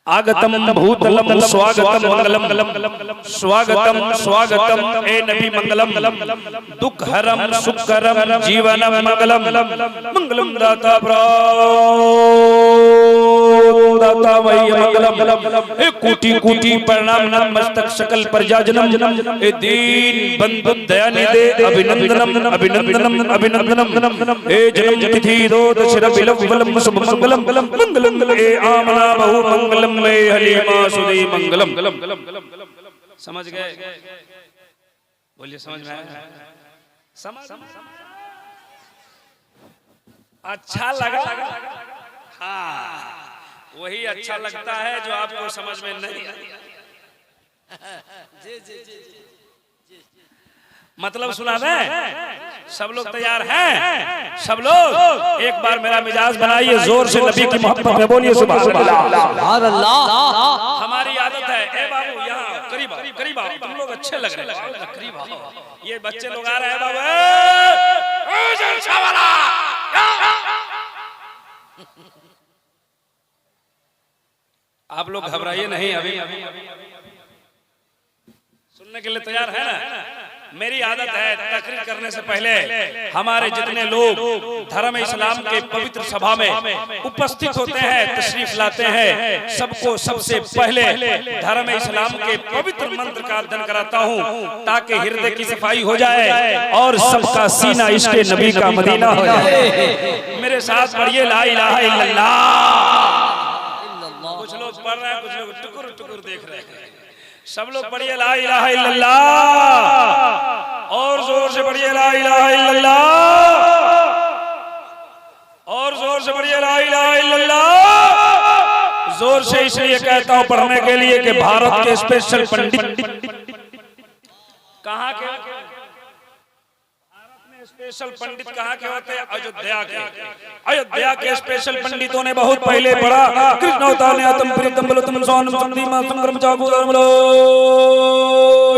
आगतम भूतलम स्वागतम मंगलम स्वागतम स्वागतम ए नबी मंगलम दुख हरम सुखरम जीवनम मंगलम मंगलम दाता दाता वही मंगलम ए कोटि कोटि प्रणाम नमस्तक सकल प्रजाजनम ए दीन बंधु दयानिधे अभिनंदनम अभिनंदनम अभिनंदनम ए जन्म तिथि दो दशरथ विलम शुभ मंगलम मंगलम ए आमना बहु मंगलम हलीमा सुदी मंगलम। समझ गए? बोलिए समझ में आया? समझ अच्छा लगा? हाँ, वही अच्छा लगता है जो आपको समझ में नहीं मतलब सुना दें? सब लोग तैयार हैं? सब लोग एक बार मेरा मिजाज बनाइए जोर से नबी की मोहब्बत में बोलिए सुभान अल्लाह। हमारी आदत है ए बाबू यहाँ करीब करीब आओ, तुम लोग अच्छे लग रहे हैं, करीब आओ। ये बच्चे लोग आ रहे हैं बाबू, आप लोग घबराइए नहीं, अभी सुनने के लिए तैयार है ना? मेरी आदत है तकरीर करने से पहले हमारे जितने लोग धर्म इस्लाम के पवित्र सभा में उपस्थित होते हैं, तशरीफ लाते हैं, सबको सबसे पहले धर्म इस्लाम के पवित्र मंत्र का अध्ययन कराता हूँ ताकि हृदय की सफाई हो जाए और सबका सीना इश्क़े नबी का मदीना हो जाए। मेरे साथ पढ़िए ला इलाहा इल्लल्लाह। कुछ लोग पढ़ रहे हैं, कुछ लोग टुकुर टुकुर देख रहे हैं। सब लोग पढ़िए ला इलाहा इल्लल्लाह, और जोर से पढ़िए ला इलाहा इल्लल्लाह, और जोर से पढ़िए ला इलाहा इल्लल्लाह। जोर से इसलिए कहता हूं पढ़ने के लिए कि भारत के स्पेशल पंडित कहाँ के? स्पेशल पंडित कहाँ के होते हैं? अयोध्या के। अयोध्या के स्पेशल पंडितों ने बहुत पहले पढ़ा कृष्ण अवतार ने आतम प्रीतम बलतम सोनम संदीमा संग्रम चाकू धर्मलो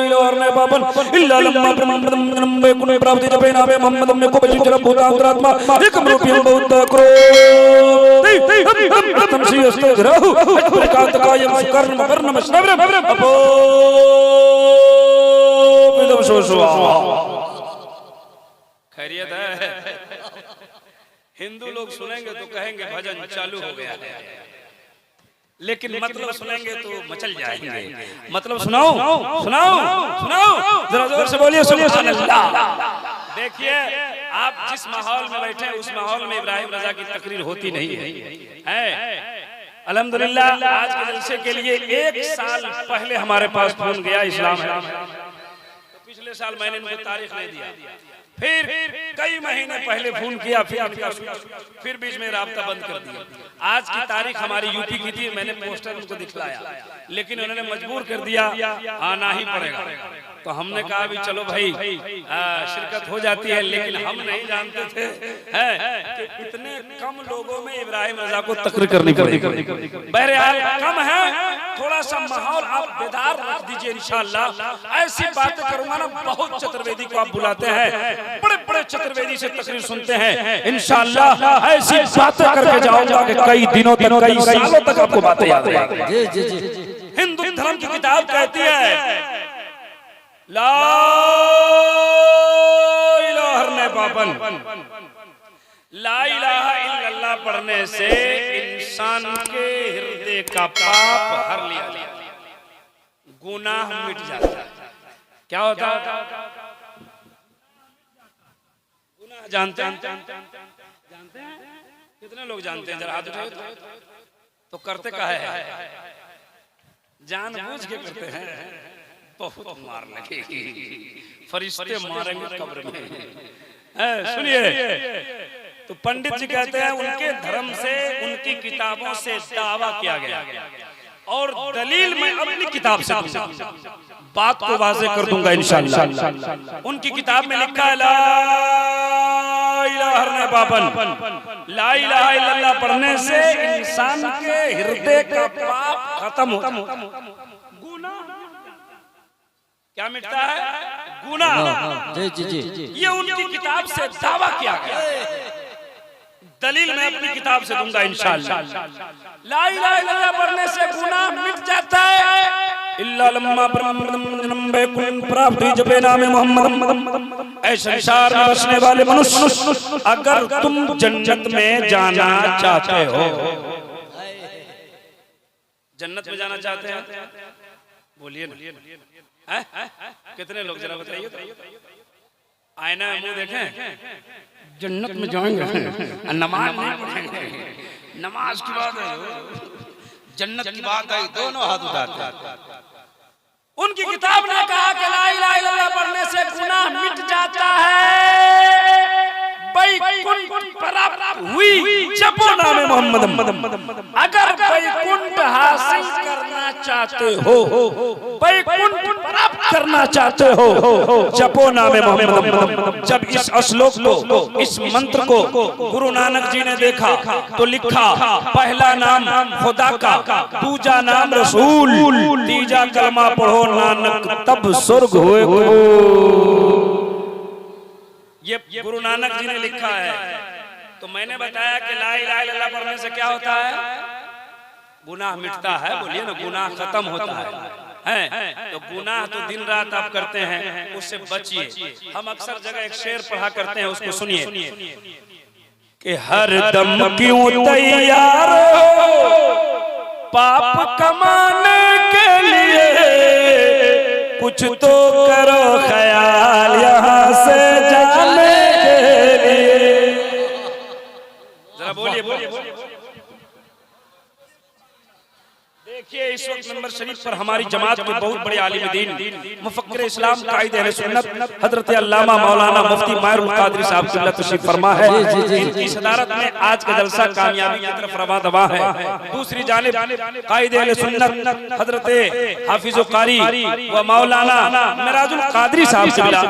इलारने पापन इल्ला लम्मा ब्रह्मदम नम्बे कुने प्राप्ति जपे नामे मोहम्मदम में को बचिर भूता अंतरात्मा एकम रूपियम बहुत क्रोध तम श्री अस्ते ग्रहु प्रकाश कायम सुकर्ण वर्णम श्रवरम अपो विदम सोसवा। खैरियत है? हिंदू लोग सुनेंगे तो कहेंगे भजन चालू हो गया है, लेकिन मतलब सुनेंगे तो मचल जाएंगे। मतलब सुनाओ सुनाओ सुनाओ, जरा जोर से बोलिए सुभान अल्लाह। देखिए आप जिस माहौल में बैठे हैं उस माहौल में इब्राहिम रजा की तकरीर होती नहीं है। अल्हम्दुलिल्लाह आज के जलसे के लिए 1 साल पहले हमारे पास फोन गया इस्लाम है, तो पिछले साल मैंने इनको तारीख नहीं दिया, फिर कई महीने पहले फोन किया, फिर बीच में राब्ता बंद कर दिया। आज की तारीख हमारी यूपी की थी, मैंने पोस्टर उनको दिखलाया, लेकिन उन्होंने मजबूर कर दिया आना ही पड़ेगा। तो हमने कहा भी चलो भाई शिरकत हो जाती है, लेकिन हम नहीं जानते थे कि इतने कम लोगों में इब्राहिम रजा को तकरीर करनी पड़ेगी। बहरहाल कम है, थोड़ा सा माहौल आप बेदार रख दीजिए इंशाअल्लाह। ऐसी बातें करूंगा ना, बहुत चतुर्वेदी को आप बुलाते हैं, बड़े बड़े चतुर्वेदी से तकरीर सुनते हैं, इंशाअल्लाह ऐसी बातें करके जाऊंगा कि कई दिनों तक कई सालों तक आपको बातें याद रहेंगी। हिंदू धर्म की किताब कहती है ला इलाहा पापन, ला इलाहा इल्लल्लाह पढ़ने से इंसान के हृदय का पाप हर लिया, गुनाह मिट जाता है। क्या होता है? गुनाह जानते हैं? जानते हैं? कितने लोग जानते हैं? जरा हाथ उठाओ। तो करते काहे है? जानबूझ के करते हैं। बहुत मार लगेगी, फरिश्ते मारेंगे कब्र में। सुनिए, तो पंडित जी कहते हैं उनके धर्म से, उनकी किताबों से दावा किया गया, और दलील मैं अपनी किताब से दूंगा, बात को वाज़ेह कर दूंगा इंशाअल्लाह। उनकी किताब में लिखा है ला इलाहा पापन, ला इलाहा इल्लल्लाह पढ़ने से इंसान के हृदय का पाप खत्म होता। क्या मिटता है? गुनाह। ये उनकी किताब से दावा किया गया, दलील मैं अपनी किताब से दूंगा इंशाअल्लाह। ला इलाहा इल्लल्लाह पढ़ने से गुनाह मिट जाता है। इल्ला लम्मा ब्रह्म प्राप्त जपे नाम मोहम्मद। ऐ संसार में बसने वाले मनुष्य, अगर तुम जन्नत में जाना चाहते हो, जन्नत में जाना चाहते हैं, बोलिए ना, कितने लोग जरा बताइए। आईना में मुंह देखें, जन्नत में जाएंगे, नमाज नहीं पढ़ेंगे, नमाज की बात है, जन्नत की बात है, दोनों हाथ उठाते हैं। उनकी किताब ने कहा कि ला इलाहा इल्लल्लाह पढ़ने से गुनाह मिट जाता है, बैकुंठ प्राप्त हुई जपो नामे मोहम्मद। अगर बैकुंठ हासिल करना चाहते हो, बैकुंठ प्राप्त करना चाहते हो, जपो नामे मोहम्मद। जब इस श्लोक को, इस मंत्र को गुरु नानक जी ने देखा तो लिखा, पहला नाम खुदा का, दूजा नाम रसूल, तीजा कलमा पढ़ो नानक तब स्वर्ग होए। ये गुरु नानक जी ने लिखा है। तो मैंने बताया कि ला इलाहा इल्लल्लाह पढ़ने से क्या होता है, गुनाह मिटता है। बोलिए ना, गुनाह खत्म होता है। तो गुनाह तो दिन रात आप करते हैं, उससे बचिए। हम अक्सर जगह एक शेर पढ़ा करते हैं, उसको सुनिए कि हर दम क्यों तैयार हो पाप कमाने के लिए, कुछ तो करो ख्याल यहाँ से जाने के लिए। जरा बोलिए बोलिए। देखिए इस वक्त नंबर शरीफ पर हमारी जमात के बहुत बड़े आलिम दीन, मुफक्किर इस्लाम, कायदे अहले सुन्नत, हजरत अल्लामा मौलाना मुफ्ती माहिरुल कादरी साहब क़िबला तशरीफ फरमा है। इनकी सदारत में आज का जलसा कामयाबी की तरफ रवा दवा है। दूसरी जानिब कायदे अहले सुन्नत हजरत हाफिज़ कारी व मौलाना मिराजुल कादरी साहब क़िबला,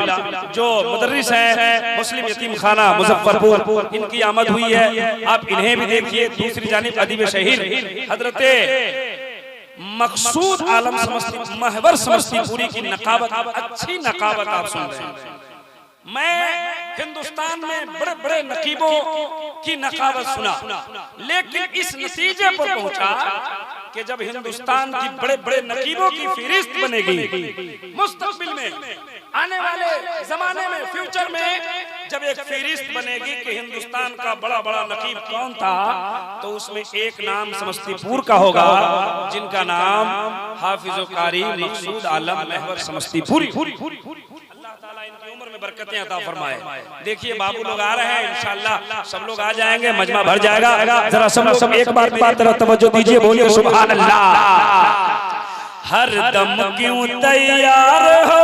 जो मुदर्रिस हैं मुस्लिम यतीम खाना मुजफ्फरपुर, इनकी आमद हुई है। आप इन्हें भी देखिए। दूसरी जानिब अदीब शहीर हजरत मकसूद आलम महवर समस्तीपुरी की नकाबत, अच्छी नकाबत आप सुन रहे हैं। मैं हिंदुस्तान में बड़े बड़े नकीबों की नकाबत सुना, लेकिन इस नतीजे पर पहुंचा कि जब हिंदुस्तान की बड़े बड़े नकीबों की फहरिस्त बनेगी, मुस्तकबिल में, आने वाले जमाने में, फ्यूचर में जब एक फहरिस्त बनेगी कि हिंदुस्तान का बड़ा बड़ा नकीब कौन था, तो उसमें एक नाम समस्तीपुर का होगा, जिनका नाम हाफिज़ कारी मकसूद आलम महवर समस्तीपुरी। अल्लाह ताला इनकी उम्र में बरकतें अता फरमाए। देखिए बाबू लोग आ रहे हैं, इंशाअल्लाह सब लोग आ जाएंगे, मजमा भर जाएगा। जरा सब एक बार तरफ तवज्जो दीजिए, बोलिए सुभान अल्लाह। हर दम क्यों तैयार हो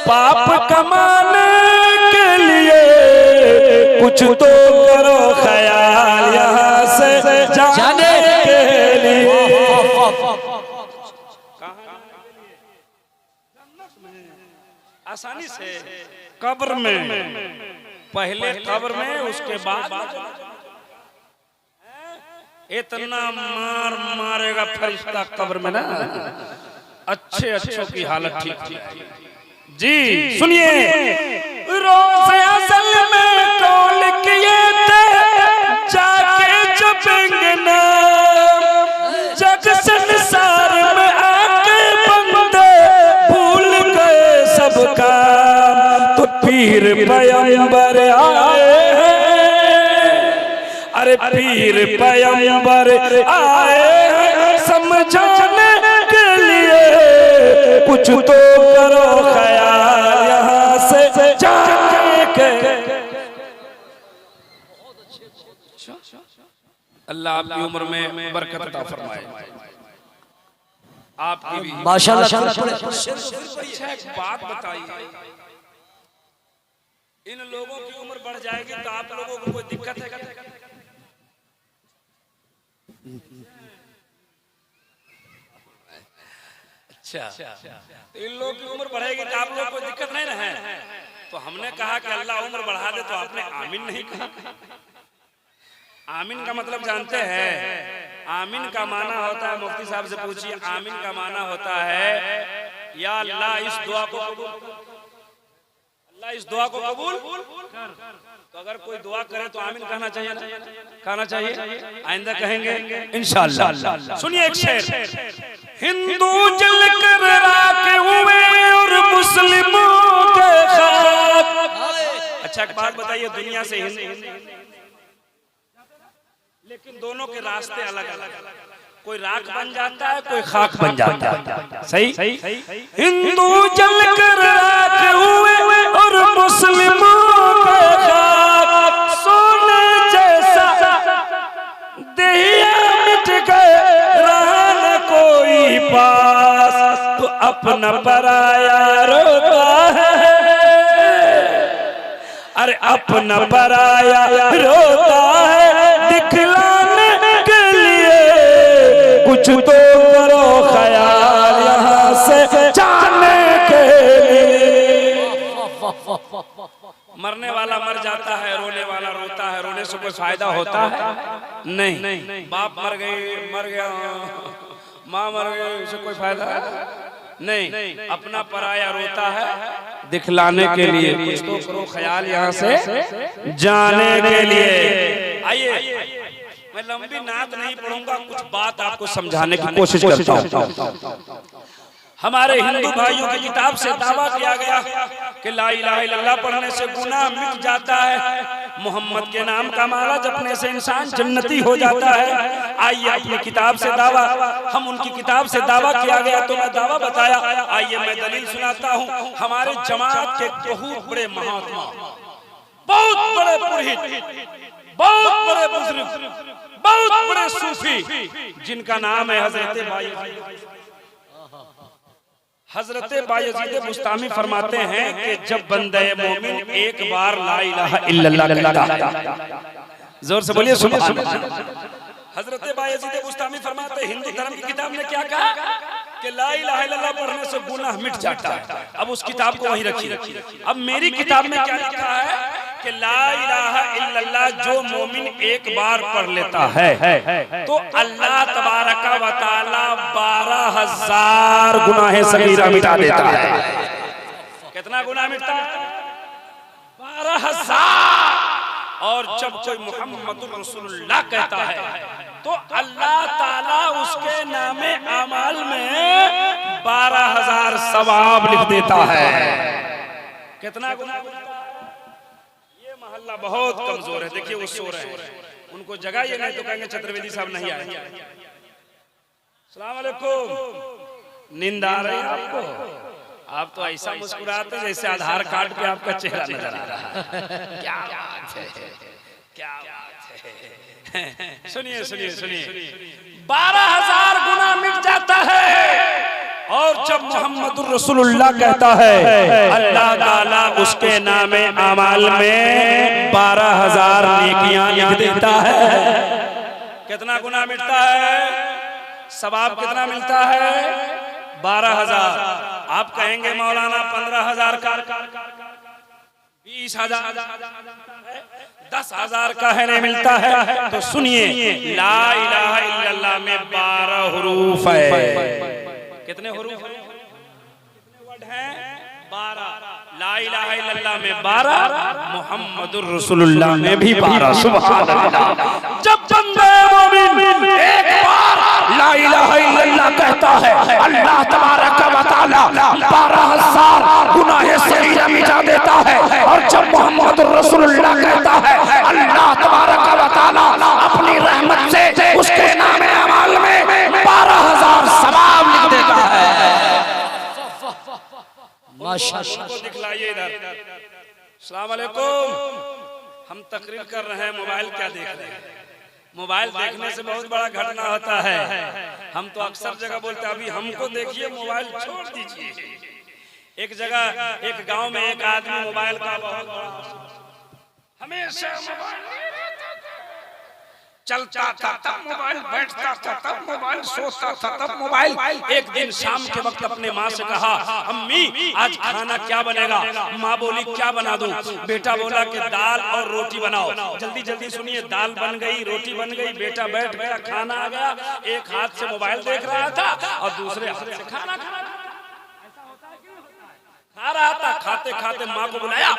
पाप कमाने के लिए, कुछ तो करो ख्याल यहाँ से जाने के लिए। आसानी से कब्र में, पहले कब्र में, उसके बाद इतना मार मारेगा फरिश्ता कब्र में ना, अच्छे अच्छों की हालत ठीक थी। जी सुनिए, रोज़ अज़ल में कौल किए थे जाके जपेंगे ना, जग संसार में आके बंदे भूल गए सबका, तो पीर पैगंबर आए, अरे पीर पैगंबर आए समझाने के लिए, कुछ तो करो ख्याल यहाँ से जाने के। अल्लाह आपकी उम्र में बरकत अता फरमाए, आपकी भी माशाअल्लाह। एक बात बताइए, इन लोगों की उम्र बढ़ जाएगी तो आप लोगों को कोई दिक्कत है क्या? अच्छा, तो इन लोगों की उम्र बढ़ेगी तो आप लोग को दिक्कत नहीं ना है। तो हमने कहा कि अल्लाह उम्र बढ़ा दे, तो आपने आमीन नहीं कहा। आमीन का मतलब जानते हैं? आमीन का माना होता है, मुफ्ती साहब से पूछिए, आमीन का माना होता है या अल्लाह इस दुआ को कबूल, अल्लाह इस दुआ को कबूल कर। तो अगर कोई दुआ करे तो आमीन कहना चाहिए ना, कहना चाहिए, आइंदा कहेंगे इंशाअल्लाह। सुनिए एक शेर, हिंदू जल कर राख हुए और मुस्लिमों के खाक। अच्छा एक बात बताइए, दुनिया से हिंदू, लेकिन दोनों के रास्ते अलग अलग, कोई राख बन जाता है, कोई खाक बन जाता है। सही? हिंदू जल कर राख हुए और मुस्लिमों के खाक, सोने जैसा दहिया मिट गए, रहा न कोई पास, तो अपना पराया रोता है, अरे अपना पराया रोता है, दिखलाने के लिए कुछ तो करो ख्याल यहाँ से जाने के लिए। मरने वाला मर जाता है, रोने वाला रोता है, रोने से कोई फायदा होता है? नहीं। बाप मर गया, माँ मर गई, उससे कोई फायदा नहीं। अपना पराया रोता है, दिखलाने के लिए कुछ तो करो ख्याल यहाँ से जाने के लिए। आइए मैं लंबी नात नहीं पढ़ूंगा, कुछ बात आपको समझाने की कोशिश करता हूँ। हमारे हिंदू भाइयों की किताब से दावा किया गया कि ला इलाहा इल्लल्लाह पढ़ने से गुनाह मिट जाता है, मोहम्मद के नाम का माला जपने से इंसान जन्नती हो जाता है। आइए अपनी किताब से दावा, हम उनकी किताब से दावा किया गया तो मैं दावा बताया। आइए मैं दलील सुनाता हूँ। हमारे जमात के बहुत बड़े महात्मा, बहुत बड़े पुरोहित, बहुत बड़े बुजुर्ग, बहुत बड़े सूफी, जिनका नाम है हजरत बायजीद बुस्तामी फरमाते हैं कि जब बंदे मोमिन एक बार ला इलाहा इल्लल्लाह कहता है, जोर से बोलिए सुभान अल्लाह। हजरत बायजीद बुस्तामी फरमाते हैं हिंदू धर्म की किताब ने क्या कहा कि ला इलाहा इल्लल्लाह पढ़ने से गुनाह मिट जाता है। अब उस किताब को वहीं रखिए। अब मेरी किताब में क्या लिखा है कि ला इलाहा इल्लल्लाह जो मोमिन एक बार पढ़ लेता है तो अल्लाह तबारक व तआला 12,000 गुनाह सगीरा मिटा देता है। कितना गुनाह मिटता है? 12,000। और जब कोई मुहम्मदुर रसूलुल्लाह कहता है तो अल्लाह ताला उसके नामे अमाल में 12,000 सवाब लिख देता है। कितना गुनाह? ये मोहल्ला बहुत कमजोर है, देखिए वो सो रहे हैं, उनको जगह ये नहीं तो कहेंगे चतुर्वेदी साहब नहीं आए। अस्सलाम वालेकुम। नींद आ रही है आपको? आप तो ऐसा मुस्कुराते जैसे आधार कार्ड पे आपका चेहरा नजर आ रहा है। क्या बात है, क्या बात है। सुनिए सुनिए सुनिए, 12,000 गुनाह मिट जाता है। और जब मोहम्मदुर रसूलुल्लाह कहता है अल्लाह ताला उसके नामे अमाल में 12,000 नेकियां लिख देता है। कितना गुनाह मिटता है? सवाब कितना मिलता है? 12,000। आप कहेंगे मौलाना 15,000 का, 20,000, 10,000 का है नहीं मिलता है? तो सुनिए, ला इलाहा इल्लल्लाह में 12 हुरूफ है। कितने हुरूफ हैं? कितने वर्ड हैं? 12। ला इलाहा इल्लल्लाह में 12, मुहम्मदुर रसूलुल्लाह में भी 12। सुभान अल्लाह। जब बंदे मोमिन एक बार ला इलाहा इल्लल्लाह कहता है अल्लाह तबारक व तआला 12,000 गुनाह सगीरा मिटा देता है। और जब मोहम्मद रसूलुल्लाह कहता है अल्लाह तबारक व तआला अपनी रहमत से उसके नाम अमाल में 12,000 सवाब लिख देता है। माशाअल्लाह। दिखलाइए इधर। अस्सलाम वालेकुम। हम तकरीर कर रहे हैं, मोबाइल क्या देख रहे हैं? मोबाइल देखने से बहुत बड़ा घटना होता है। हम तो अक्सर जगह बोलते हैं अभी हमको देखिए, मोबाइल छोड़ दीजिए। एक जगह एक गांव में एक आदमी मोबाइल का बहुत बड़ा, हमेशा मोबाइल चलता था, तब मोबाइल बैठता था, तब मोबाइल सोता था, तब मोबाइल। एक दिन शाम के वक्त अपने माँ से कहा अम्मी आज खाना क्या बनेगा? माँ बोली क्या बना दूं? बेटा बोला कि दाल और रोटी बनाओ। जल्दी जल्दी सुनिए, दाल बन गई, रोटी बन गई, बेटा बैठ गया, खाना आ गया। एक हाथ से मोबाइल देख रहा था और दूसरे हाथ से खाना खा रहा था। खाते खाते माँ को बुलाया,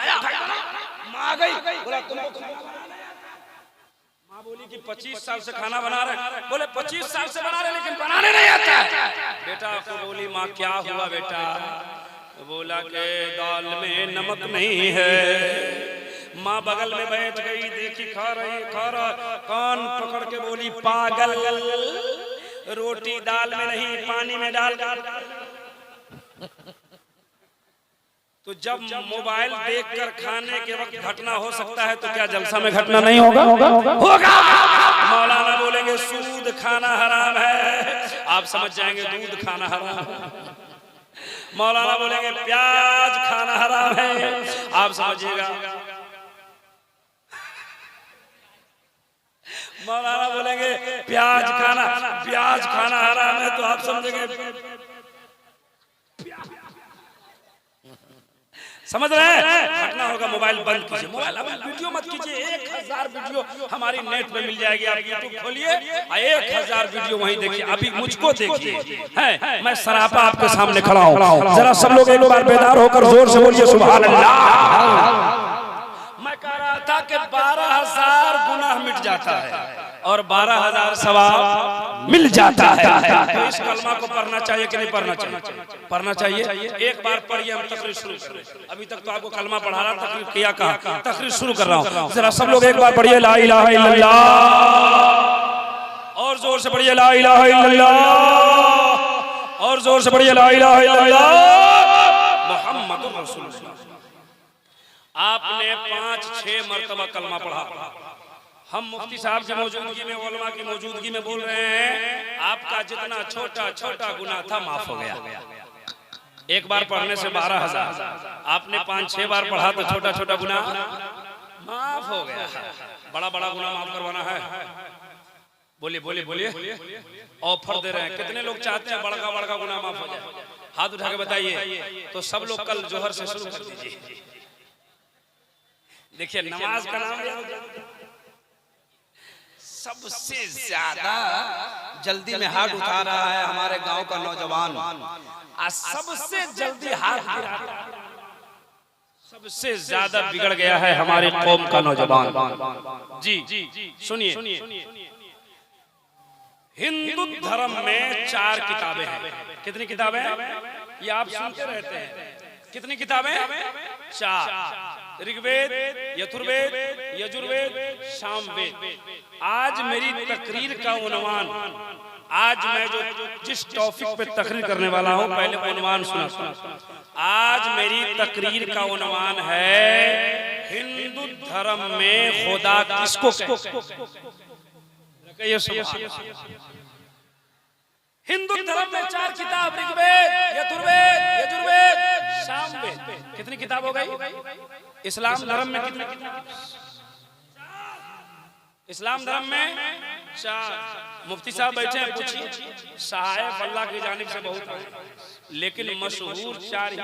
माँ गई, बोला तुमको माँ बोली कि 25 साल से खाना बना रहे, बोले 25 साल से बना रहे लेकिन बनाने नहीं आता है। बेटा को बोली माँ क्या हुआ बेटा, बोला के दाल में नमक नहीं है। माँ बगल में बैठ गई, देखी खा रही, कान पकड़ के बोली पागल, रोटी दाल में नहीं पानी में डाल। तो जब मोबाइल देखकर खाने के वक्त घटना हो सकता है तो क्या जलसा में घटना नहीं होगा? होगा। मौलाना बोलेंगे सूद खाना हराम है, आप समझ जाएंगे दूध खाना हराम है। मौलाना बोलेंगे प्याज खाना हराम है, आप समझिएगा। मौलाना बोलेंगे प्याज खाना हराम है, तो आप समझेंगे। समझ रहे हैं? घटना होगा, मोबाइल बंद कीजिए, मोबाइल अब वीडियो मत कीजिए। 1000 वीडियो हमारी नेट पे मिल जाएगी, आप यूट्यूब खोलिए 1000 वीडियो वहीं देखिए। अभी मुझको देखिए, है मैं सरापा आपके सामने खड़ा हूँ, जरा सब लोग एक बार बेदार होकर जोर से बोलिए सुभान अल्लाह। मैं कह रहा था कि 12,000 गुनाह मिट जाता है और 12,000 सवाब मिल जाता है। तो इस कलमा को पढ़ना चाहिए कि नहीं पढ़ना चाहिए? पढ़ना चाहिए। एक बार पढ़िए, हम तकरीर शुरू करें। अभी तक तो आपको कलमा पढ़ा रहा, तकरीर किया कहा, तकरीर शुरू कर रहा हूँ। जरा सब लोग एक बार पढ़िए ला इलाहा इल्लल्लाह, और जोर से पढ़िए ला इलाहा इल्लल्लाह, और जोर से पढ़िए ला इलाहा इल्लल्लाह मुहम्मदुर रसूलुल्लाह। आपने 5-6 मरतबा कलमा पढ़ा। हम मुफ्ती साहब की मौजूदगी में, उलमा की मौजूदगी में बोल रहे हैं, आपका जितना छोटा गुनाह था माफ हो गया। एक बार पढ़ने से 12,000, आपने 5-6 बार पढ़ा तो छोटा गुनाह माफ हो गया। बड़ा गुनाह माफ करवाना है? बोलिए। ऑफर दे रहे हैं। कितने लोग चाहते हैं बड़ा गुनाह माफ हो जाए? हाथ उठा के बताइए। तो सब लोग कल जोहर से शुरू कर दीजिए। देखिए नमाज का नाम सबसे ज्यादा जल्दी में हाथ उठा रहा है हमारे गांव का नौजवान, सबसे जल्दी हाथ गिरा, सबसे ज्यादा बिगड़ गया है हमारे कौम का नौजवान। जी सुनिए, हिंदू धर्म में 4 किताबें हैं। कितनी किताबें? ये आप सुनते रहते हैं। कितनी किताबें? 4। ऋग्वेद, यजुर्वेद, सामवेद। आज मेरी तकरीर का उन्वान, आज मैं जो जिस टॉपिक पे तकरीर करने वाला हूँ, पहले उन्वान सुना। आज मेरी तकरीर का उन्वान है हिंदू धर्म में खुदा किसको? हिंदू धर्म में 4 किताब, ऋग्वेद, यजुर्वेद, सामवेद। कितनी किताब हो गई? इस्लाम धर्म में कितनी किताब? इस्लाम धर्म में 4। मुफ्ती साहब बैठे हैं, पूछिए। सहायक अल्लाह की जानिब से बहुत है, लेकिन मशहूर 4 ही: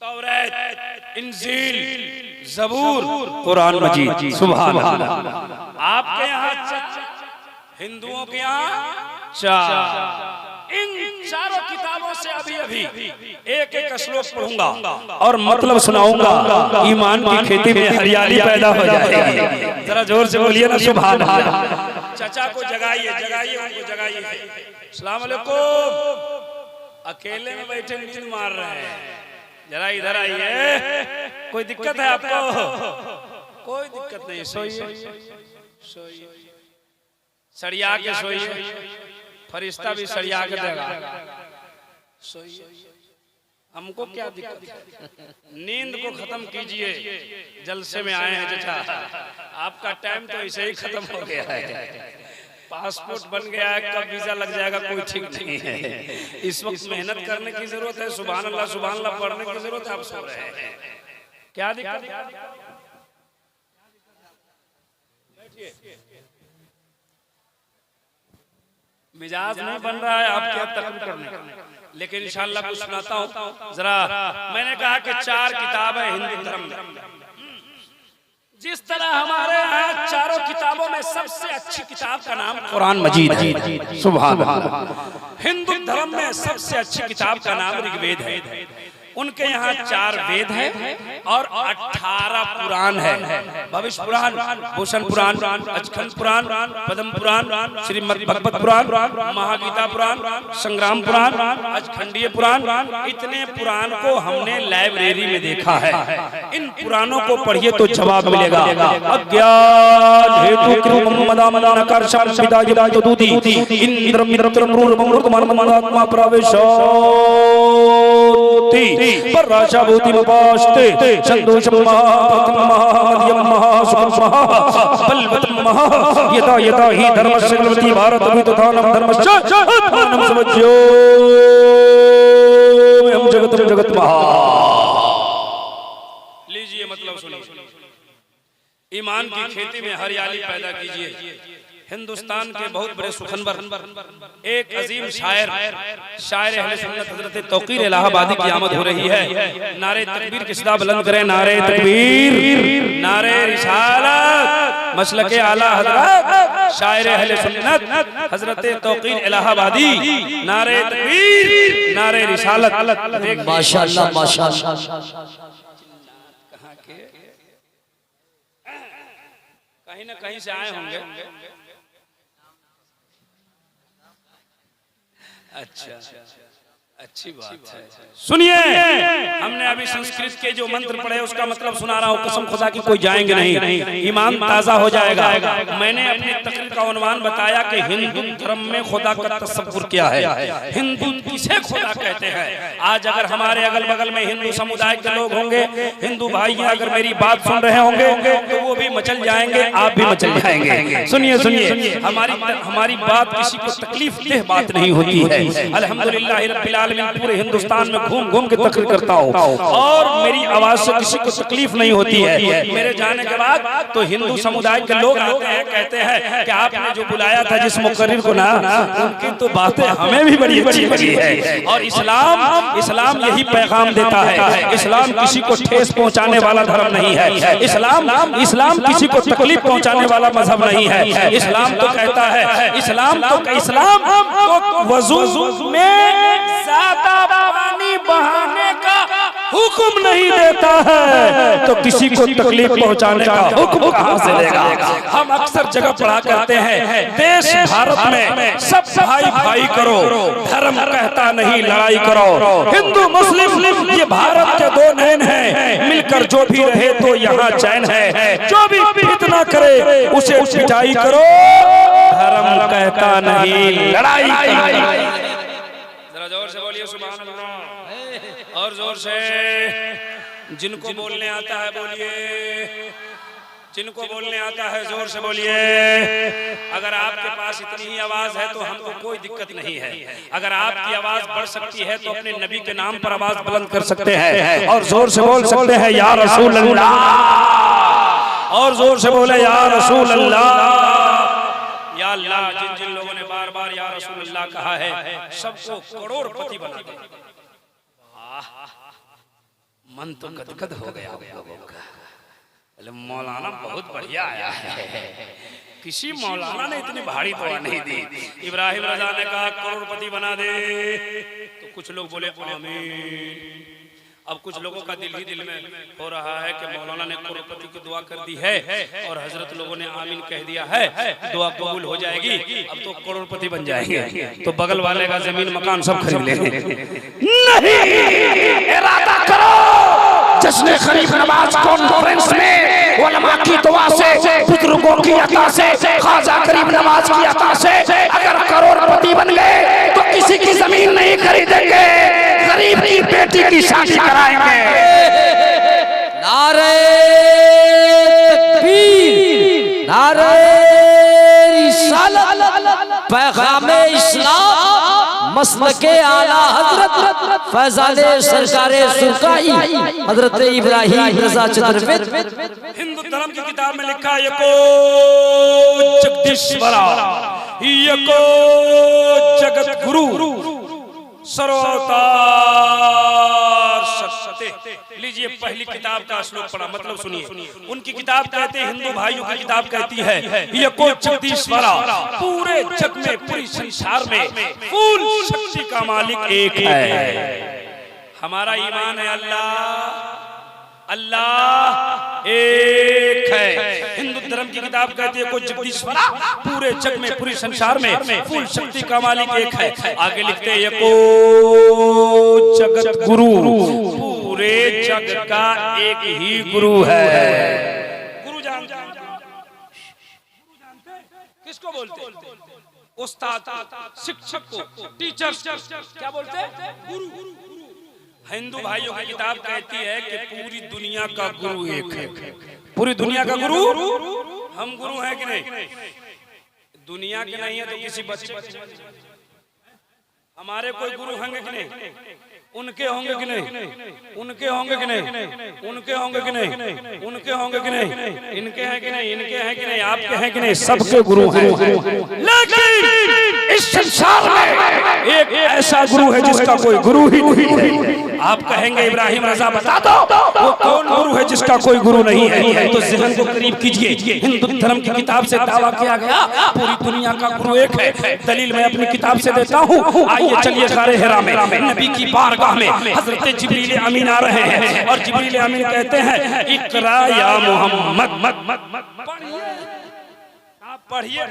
तौरात, इंजील, ज़बूर, कुरान मजीद। सुभान अल्लाह। आपके यहाँ हिंदुओं के यहाँ 4। इन चारों किताबों से अभी एक श्लोक पढ़ूंगा और मतलब सुनाऊंगा, ईमान की खेती में हरियाली पैदा हो जाएगी। जरा जोर से बोलिए ना सुभान अल्लाह। चाचा को जगाइए, उनको जगाइए। अस्सलाम वालेकुम। अकेले में बैठे नींद मार रहे हैं, जरा इधर आइए। कोई दिक्कत है आपको? कोई दिक्कत नहीं, सोइए, सरिया के सोइए, फरिश्ता भी सरिया के देगा। हमको क्या दिक्कत है? नींद को खत्म कीजिए, जलसे में आए हैं चाचा, आपका टाइम तो ऐसे ही खत्म हो गया है। पासपोर्ट बन गया है, कब वीजा लग जाएगा कोई ठीक नहीं है। इस वक्त मेहनत करने की जरूरत है, सुभान अल्लाह पढ़ने की जरूरत है। आप सो रहे हैं, क्या दिक्कत? मिजाज नहीं बन रहा है आपके अब तक करने का, लेकिन इंशाअल्लाह कुछ सुनाता हूँ। जरा मैंने कहा कि 4 किताब है हिंदू धर्म में। जिस तरह हमारे यहाँ चारों किताबों में सबसे अच्छी किताब का नाम कुरान मजीद है, सुभान अल्लाह। हिंदू धर्म में सबसे अच्छी किताब का नाम ऋग्वेद है, उनके यहाँ 4 वेद है और 18 पुराण है। भविष्य पुराण, भूषण पुराण, अचखंड पुराण, पद्म पुराण, श्रीमद् भागवत पुराण, महागीता पुराण, संग्राम पुराण, अचखंडीय पुराण। इतने पुराण को हमने लाइब्रेरी में देखा है। इन पुराणों को पढ़िए तो जवाब मिलेगा। अज्ञान हेतु कृपम मदा मदान कर्षण पिता जिला दूती इंद्र मित्र मृत मनमात्मा प्रवेशोति पर राशा भूति मपास्ते संतोषम महामध्यम महासुखम बलवतम महा यथा यथा ही धर्मस्य गति भारत वितथानम धर्मस्य आत्मानं समज्यो एवं जगतम जगत महा। लीजिए मतलब सुनिए। ईमान की खेती में हरियाली पैदा कीजिए। हिंदुस्तान के बहुत बड़े सुखनवर एक अजीम शायर अहले सुन्नत हजरत तौकीर इलाहाबादी की आमद हो रही है। नारे तकबीर की सदा बुलंद करें। नारे तकबीर, नारे रिसालत, मसलके आला हजरत शायर अहले सुन्नत हजरत तौकीर इलाहाबादी। नारे तकबीर, नारे रिसालत। माशाअल्लाह माशाअल्लाह। कहीं ना कहीं से आए होंगे। अच्छा, अच्छी बात है। सुनिए, हमने अभी संस्कृत के जो मंत्र पढ़े उसका मतलब सुना रहा हूँ। कसम खुदा की कोई जाएंगे नहीं, ईमान ताजा हो जाएगा। मैंने अपनी तकरीर का उन्वान बताया कि हिंदू धर्म में खुदा का तसव्वुर क्या है, हिंदू किसे खुदा कहते हैं। आज अगर हमारे अगल बगल में हिंदू समुदाय के लोग होंगे, हिंदू भाई अगर मेरी बात सुन रहे होंगे तो वो भी मचल जाएंगे, आप भी मचल जाएंगे। सुनिए सुनिए, हमारी बात किसी को तकलीफ देह बात नहीं होती है। अल्हम्दुलिल्लाह रब्बिल आलमीन पूरे हिंदुस्तान में घूम घूम के तकरीर करता हूँ और मेरी आवाज से किसी को तकलीफ नहीं होती है। मेरे जाने के बाद तो हिंदू समुदाय के लोग आते हैं, कहते हैं कि आपने जो बुलाया था जिस मुकर्रिर को ना, उनकी तो बातें हमें भी बड़ी अच्छी लगी है। और इस्लाम यही पैगाम देता है। इस्लाम किसी को ठेस पहुँचाने वाला धर्म नहीं है। इस्लाम किसी को तकलीफ पहुँचाने वाला मजहब नहीं है। इस्लाम तो कहता है, इस्लाम तो वजू में ज्यादा पानी बहाने का हुक्म नहीं देता है, तो किसी को तकलीफ पहुंचाने का हुक्म कहां से देगा। हम अक्सर जगह पढ़ा करते हैं, देश भारत में सब भाई भाई करो, धर्म कहता नहीं लड़ाई करो। हिंदू मुस्लिम ये भारत के दो नैन हैं, मिलकर जो भी रहे तो यहाँ चैन है। जो भी इतना करे उसे पिटाई करो, धर्म कहता नहीं लड़ाई। जोर से बोलिए सुभान अल्लाह, और जोर से। जिनको बोलने आता है बोलिए, जिनको बोलने आता है जोर से बोलिए। अगर आपके पास इतनी ही आवाज है तो हमको कोई दिक्कत नहीं है। अगर आपकी आवाज बढ़ सकती है तो अपने नबी के नाम पर आवाज बुलंद कर सकते हैं और जोर से बोल सकते हैं या रसूल अल्लाह, और जोर से बोले या रसूल अल्लाह। या अल्लाह, जिन जिन लोगों ने बार बार या रसूल अल्लाह कहा है सबको करोड़पति बना दे। मन तो गदगद हो गया लोगों का। मौलाना बहुत बढ़िया आया है, किसी मौलाना ने इतनी भारी दुआ नहीं दी। इब्राहिम रजा ने कहा करोड़पति बना दे, तो कुछ लोग बोले आमीन। अब कुछ लोगों का दिल ही दिल में हो रहा है कि मौलाना ने करोड़पति की दुआ कर दी है और हजरत लोगों ने आमीन कह दिया है, दुआ कबूल हो जाएगी, अब तो करोड़पति बन जाएंगे, तो बगल वाले का जमीन मकान सब खरीद लेंगे। नहीं, इरादा करो जश्न खरीफ नमाज कॉन्फ्रेंस में उलमा की दुआ से, बुजुर्गों की अता से, ख्वाजा करीब नवाज की अता से अगर करोड़पति बन गए तो किसी की जमीन नहीं खरीदेंगे, गरीब की बेटी की शादी कराएंगे। नारे तकबीर, नारे रिसालत, पैगामे इस्लाम, मसलके आला हजरत फैजाने सरकारे सुरकाई हजरत इब्राहिम रजा चतुर्वेद। हिंदू धर्म की किताब में लिखा है यको जगदीश्वरा, यको जगत गुरु, सर्वतार सत्य। लीजिए पहली किताब का श्लोक पढ़ा, मतलब सुनिए। उनकी किताब कहते हैं, हिंदू भाइयों की किताब कहती है यको जगदीश्वरा, पूरे जग में पूरी संसार में फूल शक्ति का मालिक एक है। हमारा ईमान है अल्लाह अल्लाह एक है। हिंदू धर्म की किताब कहती है कोई जगदीश्वरा पूरे जग में पूरे संसार में फुल शक्ति का मालिक एक है। आगे लिखते हैं एको जगत गुरु, पूरे जग का एक ही गुरु है। गुरु जानते किसको बोलते? उस्ताद, शिक्षक को, टीचर क्या बोलते हैं? गुरु। हिंदू भाइयों की किताब कहती है कि पूरी दुनिया का गुरु एक है। पूरी दुनिया का गुरु हम गुरु हैं कि नहीं? दुनिया की नहीं है तो किसी बच्चे हमारे कोई गुरु होंगे कि नहीं? उनके होंगे कि नहीं? उनके होंगे कि नहीं? उनके होंगे कि नहीं? उनके होंगे कि नहीं? इनके हैं कि नहीं? इनके हैं कि नहीं? आपके हैं कि नहीं? सबके गुरु हैं। लेकिन इस संसार में एक ऐसा गुरु है जिसका कोई गुरु ही नहीं है। आप कहेंगे इब्राहिम रजा बता दो वो कौन गुरु है जिसका कोई गुरु नहीं है? तो ज़हन को करीब कीजिए। हिंदू धर्म की किताब से दावा किया गया पूरी दुनिया का गुरु एक है। दलील मैं अपनी किताब से देता हूँ। आइए चलिए गारे हिरा में नबी की बारगाह में हजरत जिब्रील अमीन आ रहे हैं और जिब्रील अमीन कहते हैं इकरा या मोहम्मद, आप पढ़िए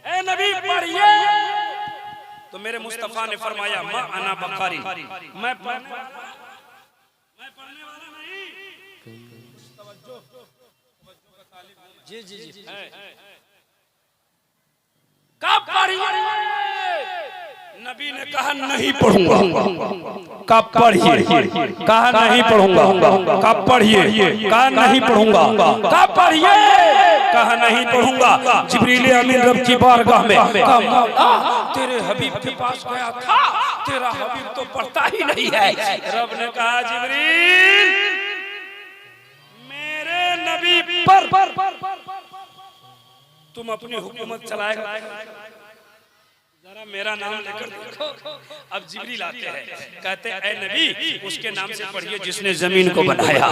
ए नबी पढ़िए। तो मेरे मुस्तफा ने फरमाया मा अना बकारी, मैं पढ़ने वाला नहीं। जी जी जी कब पढ़िए? नबी ने कहा नहीं पढ़ूंगा। कब पढ़िए? कहा नहीं पढ़ूंगा। कब पढ़िए? कहा नहीं पढ़ूंगा। कब पढ़िए? कहा नहीं पढ़ूंगा। जिब्रील अमीन रब की बारगाह में कहा मौला तेरे हबीब के पास गया था, तेरा हबीब तो पढ़ता ही नहीं है। रब ने कहा जिब्रील मेरे नबी पर तुम अपनी हुकूमत चलाएगा, जरा मेरा नाम लेकर देखो। अब जिब्रील आते हैं कहते हैं ए नबी उसके नाम से पढ़िए जिसने जमीन को बनाया।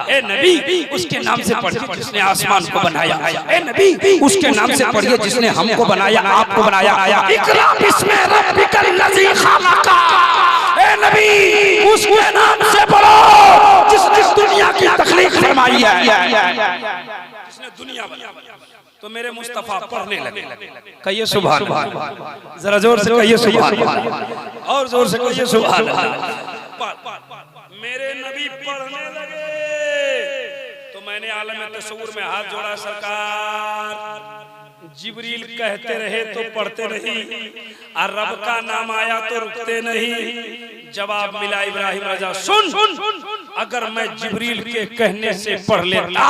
ए नबी उसके नाम से पढ़िए जिसने आसमान को बनाया। ए नबी उसके नाम से पढ़िए जिसने हमको बनाया, आपको बनाया। इकरा बिस्मि रब्बिकल लज़ी खलक़। ए नबी उसके नाम से पढ़ो जिसने दुनिया की तख्लीक फरमाई है, जिसने दुनिया बनाई। तो मेरे मुस्तफा पढ़ने लगे। कहिए सुभान अल्लाह, जरा जोर से कहिए सुभान अल्लाह, और जोर से कहिए सुभान अल्लाह। मेरे नबी पढ़ने लगे तो मैंने आलम तस्वुर में हाथ जोड़ा, सरकार जिब्रील कहते रहे तो पढ़ते नहीं, और रब का नाम आया तो रुकते नहीं। जवाब मिला इब्राहिम रजा सुन, अगर मैं जिब्रील के कहने से पढ़ लेता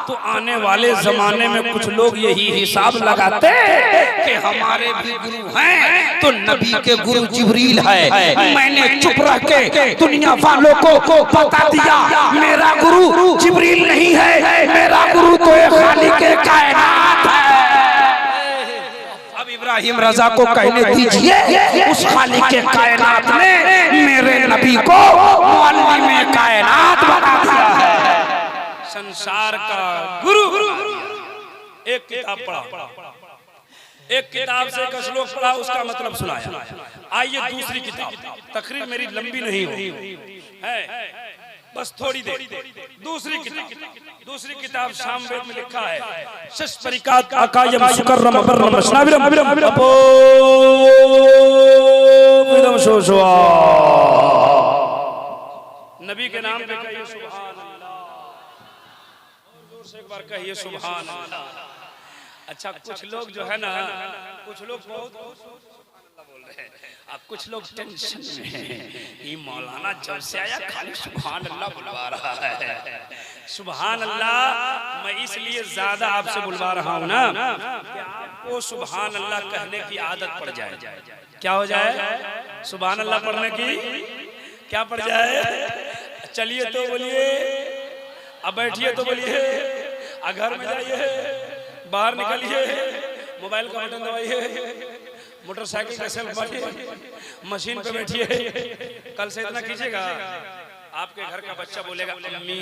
तो आने वाले जमाने में कुछ लोग यही हिसाब लगाते कि हमारे भी गुरु हैं तो नबी के गुरु जिब्रील है। मैंने चुप रह के दुनिया वालों को बता दिया मेरा गुरु जिब्रील नहीं है, मेरा गुरु तो एक खालिक कायनात है। अब इब्राहिम रजा को कहने दीजिए उस खालिक के कायनात ने मेरे नबी को मुअल्लिम कायनात बना दिया है, संसार का गुरु। एक किताब पढ़ा, एक किताब से एक श्लोक पढ़ा, उसका मतलब सुनाया। आइए दूसरी किताब, तकरीर मेरी लंबी नहीं है, बस थोड़ी देर। दूसरी किताब सामवेद में लिखा है शश परिकात आकायम सुकर्रम अबर्रम मशनाविरम अपो विदम शोशवा। नबी के नाम पे कहिए सुभान अल्लाह, जोर से एक बार कहिए सुभान अल्लाह। अच्छा कुछ लोग जो है ना, कुछ लोग बहुत बोल रहे हैं, अब कुछ लोग टेंशन में हैं। ये मौलाना जब से आया खाली सुभान अल्लाह बुलवा रहा है। सुभान अल्लाह मैं इसलिए ज्यादा आपसे बुलवा रहा हूँ ना कि आपको सुभान अल्लाह कहने की आदत पड़ जाए। क्या हो जाए? सुभान अल्लाह पढ़ने की क्या पड़ जाए? चलिए तो बोलिए, अब बैठिए तो बोलिए, घर में जाइए, बाहर निकलिए, मोबाइल का बटन दबाइए, मोटरसाइकिल का सेल्फ बांटिए, मशीन पे बैठिए। कल से इतना कीजिएगा आपके घर का बच्चा बोलेगा अम्मी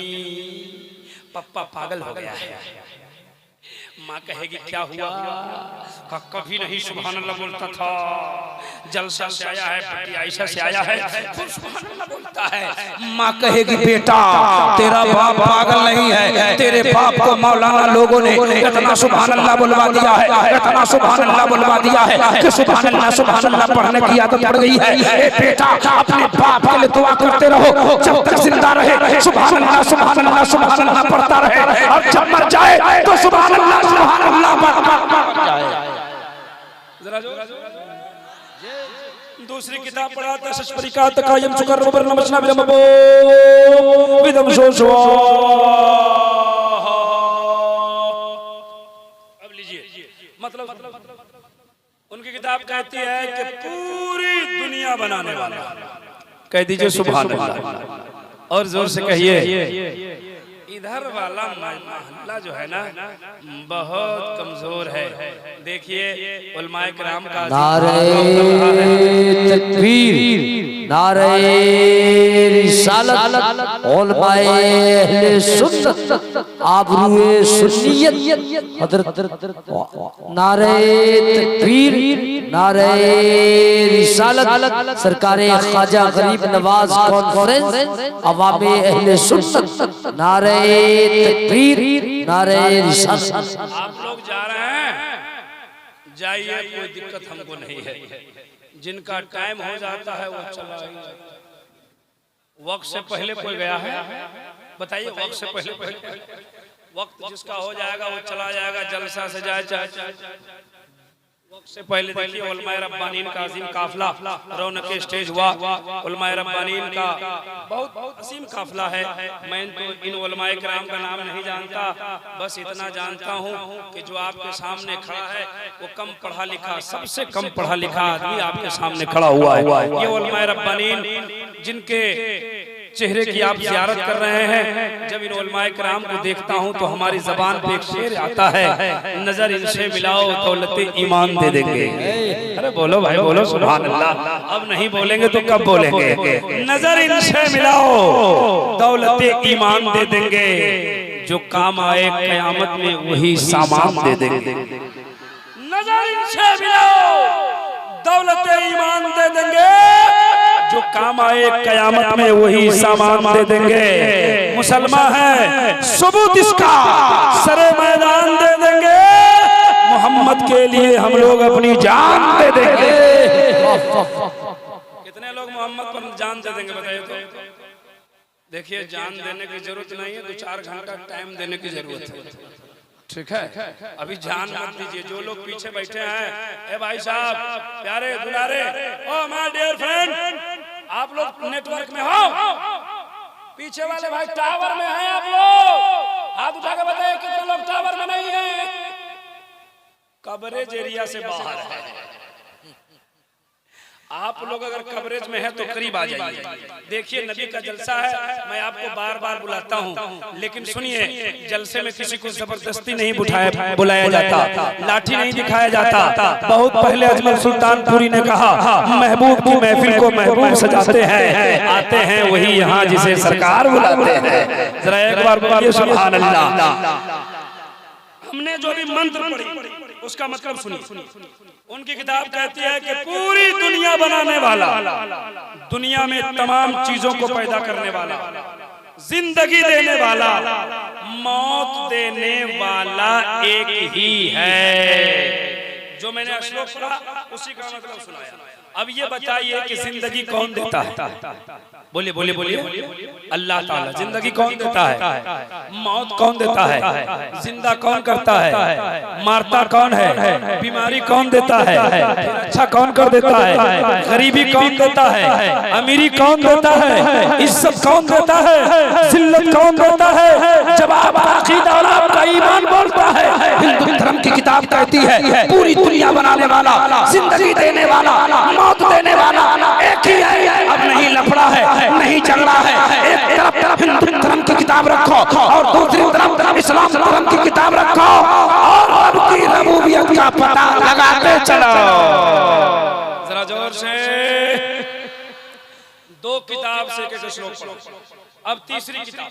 पप्पा पागल हो गया है, माँ कहेगी क्या हुआ? कभी नहीं सुभान अल्लाह बोलता था, जलसा से आया है, बेटी आयशा से आया है, फिर सुभान अल्लाह बोलता है। माँ कहेगी बेटा तेरा बाप पागल नहीं है, तेरे बाप को मौलाना लोगों ने इतना सुभान अल्लाह बुलवा दिया है, इतना सुभान अल्लाह बुलवा दिया है कि सुभान अल्लाह पढ़ने की आदत पड़ गई है। ए बेटा अपने बाप के लिए दुआ करते रहो, जब तक जिंदा रहे सुभान अल्लाह पढ़ता रहे, और जब मर जाए तो सुभान अल्लाह जरा जो दूसरी किताब पढ़ाता सचपरिका तकायम सुकर रबर नमस्ना विरमबो विदम शोशो। अब लीजिए मतलब उनकी किताब कहती है कि पूरी दुनिया बनाने वाला, कह दीजिए सुभान अल्लाह और जोर से कहिए। इधर वाला मोहल्ला जो है ना बहुत कमजोर है। देखिए उलमाए किराम का नारे तकबीर, नारे रिसालत, उलमाए अहले सुन्नत, आबरूए सुन्नियत, हजरत नारे तकबीर, नारे रिसालत, सरकारे ख्वाजा गरीब नवाज कॉन्फ्रेंस, अवामे अहले सुन्नत, नारे तकबीर, नारे रिसालत। आप लोग जा रहे हैं, जाइए, कोई दिक्कत हमको नहीं है। जिनका टाइम हो जाता है वो चला ही जाता है। वक्त से पहले कोई गया है? बताइए, वक्त से पहले वक्त जिसका हो जाएगा वो चला जाएगा, जलसा से जाए चाहे वक्त से पहले। देखिए उलमाए रब्बानीन का अजीम काफिला रौनक स्टेज हुआ। उलमाए रब्बानीन का बहुत असीम काफिला है। मैं तो इन उलमाए किराम का नाम नहीं जानता, बस इतना जानता हूँ कि जो आपके सामने खड़ा है वो कम पढ़ा लिखा, सबसे कम पढ़ा लिखा आदमी आपके सामने खड़ा हुआ है। ये उलमाए रब्बानीन जिनके चेहरे की आप ज़ियारत कर रहे हैं, जब इन उलमाए किराम को देखता हूं तो हमारी जबान पे एक शेर आता है, नजर इनसे मिलाओ दौलत ईमान दे देंगे। अरे बोलो भाई बोलो सुभान अल्लाह। अब नहीं बोलेंगे तो कब बोलेंगे? नजर इनसे मिलाओ दौलत ईमान दे देंगे, जो काम आए कयामत में वही सामान दे देंगे। नजर इनसे मिलाओ दौलत ईमान दे देंगे, जो काम आए कयामत में वही सामान दे देंगे। मुसलमान है सबूत इसका, सरे मैदान दे देंगे, मोहम्मद के लिए हम लोग अपनी जान दे देंगे। कितने लोग मोहम्मद पर जान दे देंगे बताइए तो? देखिए जान देने की जरूरत नहीं है, 2-4 घंटा टाइम देने की जरूरत है, ठीक है? अभी जान मत दीजिए। जो लोग पीछे बैठे हैं, ए भाई साहब, प्यारे दुलारे, ओ माय डियर फ्रेंड, आप लोग नेटवर्क में हो? पीछे वाले भाई टावर में हैं आप लोग? हाथ उठा के बताइए कितने लोग टावर में नहीं हैं? कवरेज एरिया से बाहर है। आप लोग अगर कवरेज में है तो करीब आ जाइए। देखिए नबी का जलसा है, मैं आपको बार बार बुलाता हूँ, लेकिन सुनिए, जलसे में किसी को जबरदस्ती नहीं बुलाया जाता, लाठी नहीं दिखाया जाता। बहुत पहले अजमल सुल्तानपुरी ने कहा, महबूब की महफिल को महबूब सजाते हैं, आते हैं वही यहाँ जिसे सरकार बुलाते हैं। जरा एक बार बोलिए सुभान अल्लाह। हमने जो भी मंत्र पढ़ी उसका मतलब सुनिए। उनकी किताब कहती है कि पूरी दुनिया बनाने वाला, दुनिया में तमाम चीजों को पैदा करने वाला, जिंदगी देने वाला, मौत देने वाला एक ही है। जो मैंने श्लोक पढ़ा उसी का मतलब सुनाया। अब ये बताइए कि जिंदगी कौन देता है? बोलिए बोलिए बोलिए। अल्लाह ताला। जिंदगी कौन देता है? मौत कौन देता है? जिंदा कौन करता है? मारता कौन है? बीमारी कौन देता है? अच्छा कौन कर देता है? गरीबी कौन देता है? अमीरी कौन देता है? इज्जत कौन देता है? जिल्लत कौन देता है? जब आप अकीदा और आपका ईमान बोलता है, हिंदू धर्म की किताब कहती है पूरी दुनिया बनाने वाला, जिंदगी देने वाला, मौत देने वाला एक ही है। अब नहीं लफड़ा है, नहीं झगड़ा है। एक तरफ हिंदू धर्म की किताब रखो और दूसरी तरफ इस्लाम धर्म की किताब रखो और रब की रबूबियत का पता लगाते चलो। जरा जोर से। 2 किताब से कैसे श्लोक पढ़ो। अब तीसरी किताब,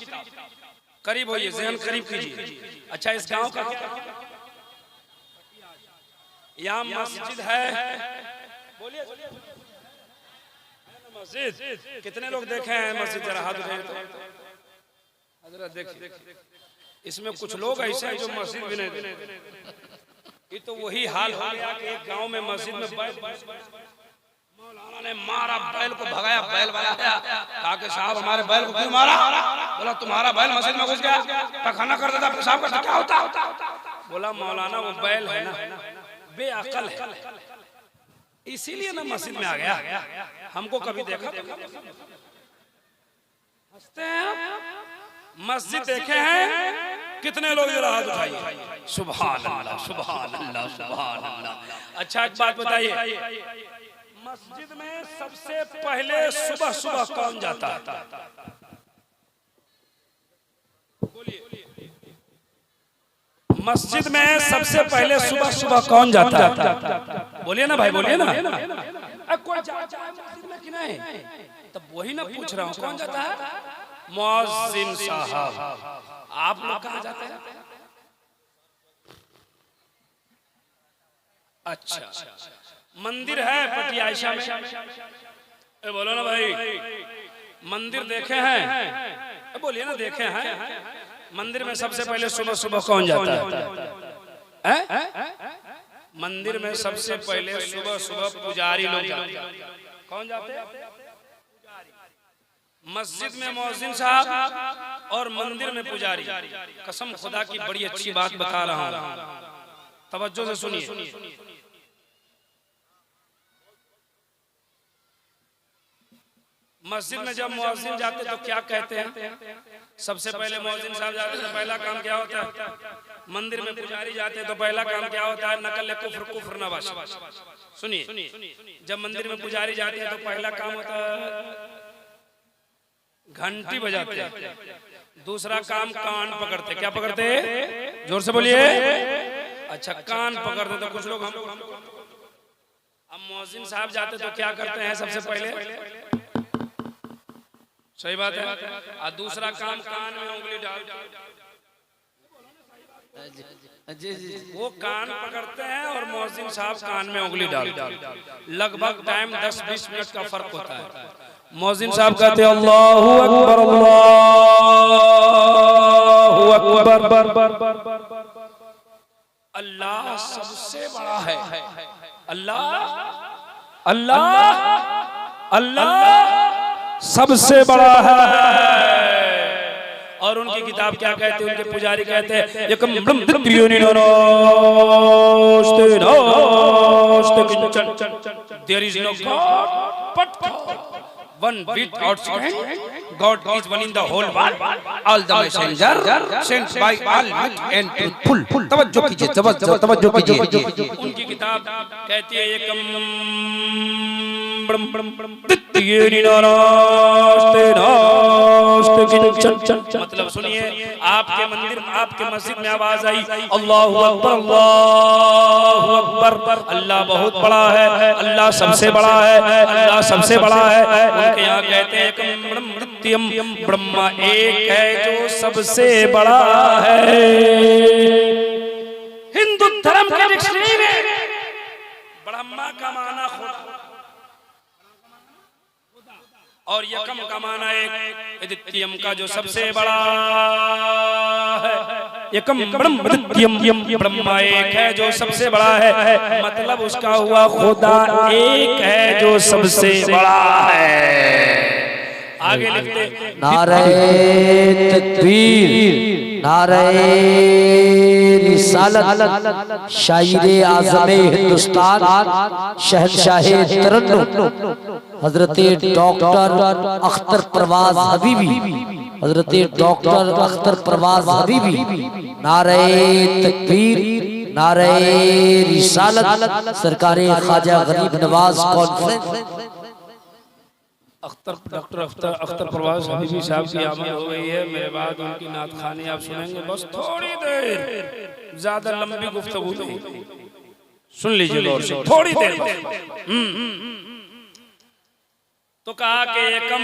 करीब होइए, ज़हन करीब कीजिए। अच्छा इस गांव का यहाँ मस्जिद है, बोलिए मस्जिद कितने लोग देखे हैं मस्जिद? जरा हाथ उठाइए तो हजरत देखिए, इसमें कुछ लोग ऐसे हैं जो मस्जिद भी नहीं देखे। ये तो वही हाल हो गया कि एक गांव में मस्जिद में मौलाना ने मारा, बैल को भगाया, बैल वाला आया, कहा कि साहब हमारे बैल को क्यों मारा? बोला तुम्हारा बैल मस्जिद में घुस गया, पखाना कर देता, पेशाब करता, क्या होता? बोला मौलाना वो बैल है ना, बेअकल है, इसीलिए ना मस्जिद में आ गया। हमको कभी देखा हंसते हैं? मस्जिद देखे हैं कितने लोग? जरा हाथ उठाइए। सुभान अल्लाह, सुभान अल्लाह, सुभान अल्लाह। अच्छा एक बात बताइए, मस्जिद में सबसे पहले सुबह सुबह कौन जाता है? मस्जिद में सबसे पहले सुबह सुबह कौन जाता है? बोलिए ना भाई, बोलिए ना। कोई जाता है मस्जिद में कि नहीं? तब वही ना पूछ रहा हूँ, कौन जाता है? मुअज्जिन साहब। आप लोग कहाँ जाते हैं? अच्छा, मंदिर है पटिया आयशा में, बोलो ना भाई, मंदिर देखे हैं? बोलिए ना देखे हैं। मंदिर में सबसे पहले सुबह सुबह कौन जाता है? मंदिर में सबसे पहले सुबह सुबह पुजारी लोग जाते हैं। कौन जाते हैं? मस्जिद में मुअज्जिन साहब और मंदिर में पुजारी। कसम खुदा की बड़ी अच्छी बात बता रहा हूँ, तवज्जो से सुनिए। मस्जिद में जब मुअज्जिन जाते तो क्या कहते हैं? सबसे पहले मुअज्जिन साहब जाते तो पहला काम क्या होता है? मंदिर में पुजारी जाते तो पहला काम क्या होता है? नकल कुफ्र, कुफ्र नवाश। सुनिए, जब मंदिर में पुजारी जाते हैं तो पहला काम होता है घंटी बजाते हैं। दूसरा काम कान पकड़ते। क्या पकड़ते? जोर से बोलिए। अच्छा, कान पकड़ते। तो कुछ लोग अब मुअज्जिन साहब जाते तो क्या करते हैं? सबसे पहले, सही बात है, और दूसरा काम कान में उंगली डाल, वो कान पकड़ते हैं और मुअज्जिन साहब कान में उंगली डाल। लगभग टाइम 10-20 मिनट का फर्क होता है। मुअज्जिन साहब कहते हैं अल्लाहु अकबर, अल्लाहु अकबर, अल्लाह सबसे बड़ा है, अल्लाह अल्लाह अल्लाह सबसे बड़ा है। और उनकी किताब क्या कहते हैं? उनके पुजारी कहते हैं there is no God but one without second, God is one in the whole world, all the messenger sent by all and full। तवज्जो कीजिए, तवज्जो कीजिए। उनकी किताब कहती है एकम मतलब सुनिए, आपके मंदिर, आपके मस्जिद में आवाज आई अल्लाहु अकबर, अल्लाहु अकबर, अल्लाह बहुत बड़ा है, अल्लाह सबसे बड़ा है, अल्लाह सबसे बड़ा है। उनके यहाँ कहते हैं ब्रह्मा एक है जो सबसे बड़ा है। हिंदू धर्म के डिक्शनरी में ब्रह्मा का माना खुदा और यकम का माना एक, द्वितीयम का जो सबसे बड़ा है, यकम ब्रह्मा एक है जो सबसे बड़ा है, मतलब उसका हुआ खुदा एक है जो सबसे बड़ा है। आगे लिखते नारे तकबीर, नारे रिसालत, शायरे आज़मे हिंदुस्तान, शहंशाहे तरन्नुम हजरत डॉक्टर अख्तर परवाज हबीबी, हजरत डॉक्टर अख्तर परवाज हबीबी। नारे तकबीर, नारे रिसालत, सरकारे ख्वाजा गरीब नवाज कॉन्फ्रेंस। डॉक्टर अख्तर परवाज हबीबी साहब की आमद हो गई है। मेरे बाद उनकी नात खानी आप सुनेंगे, बस थोड़ी देर, ज्यादा लंबी गुफ्तगू नहीं, सुन लीजिए गौर से, थोड़ी देर। तो कहा कि एकम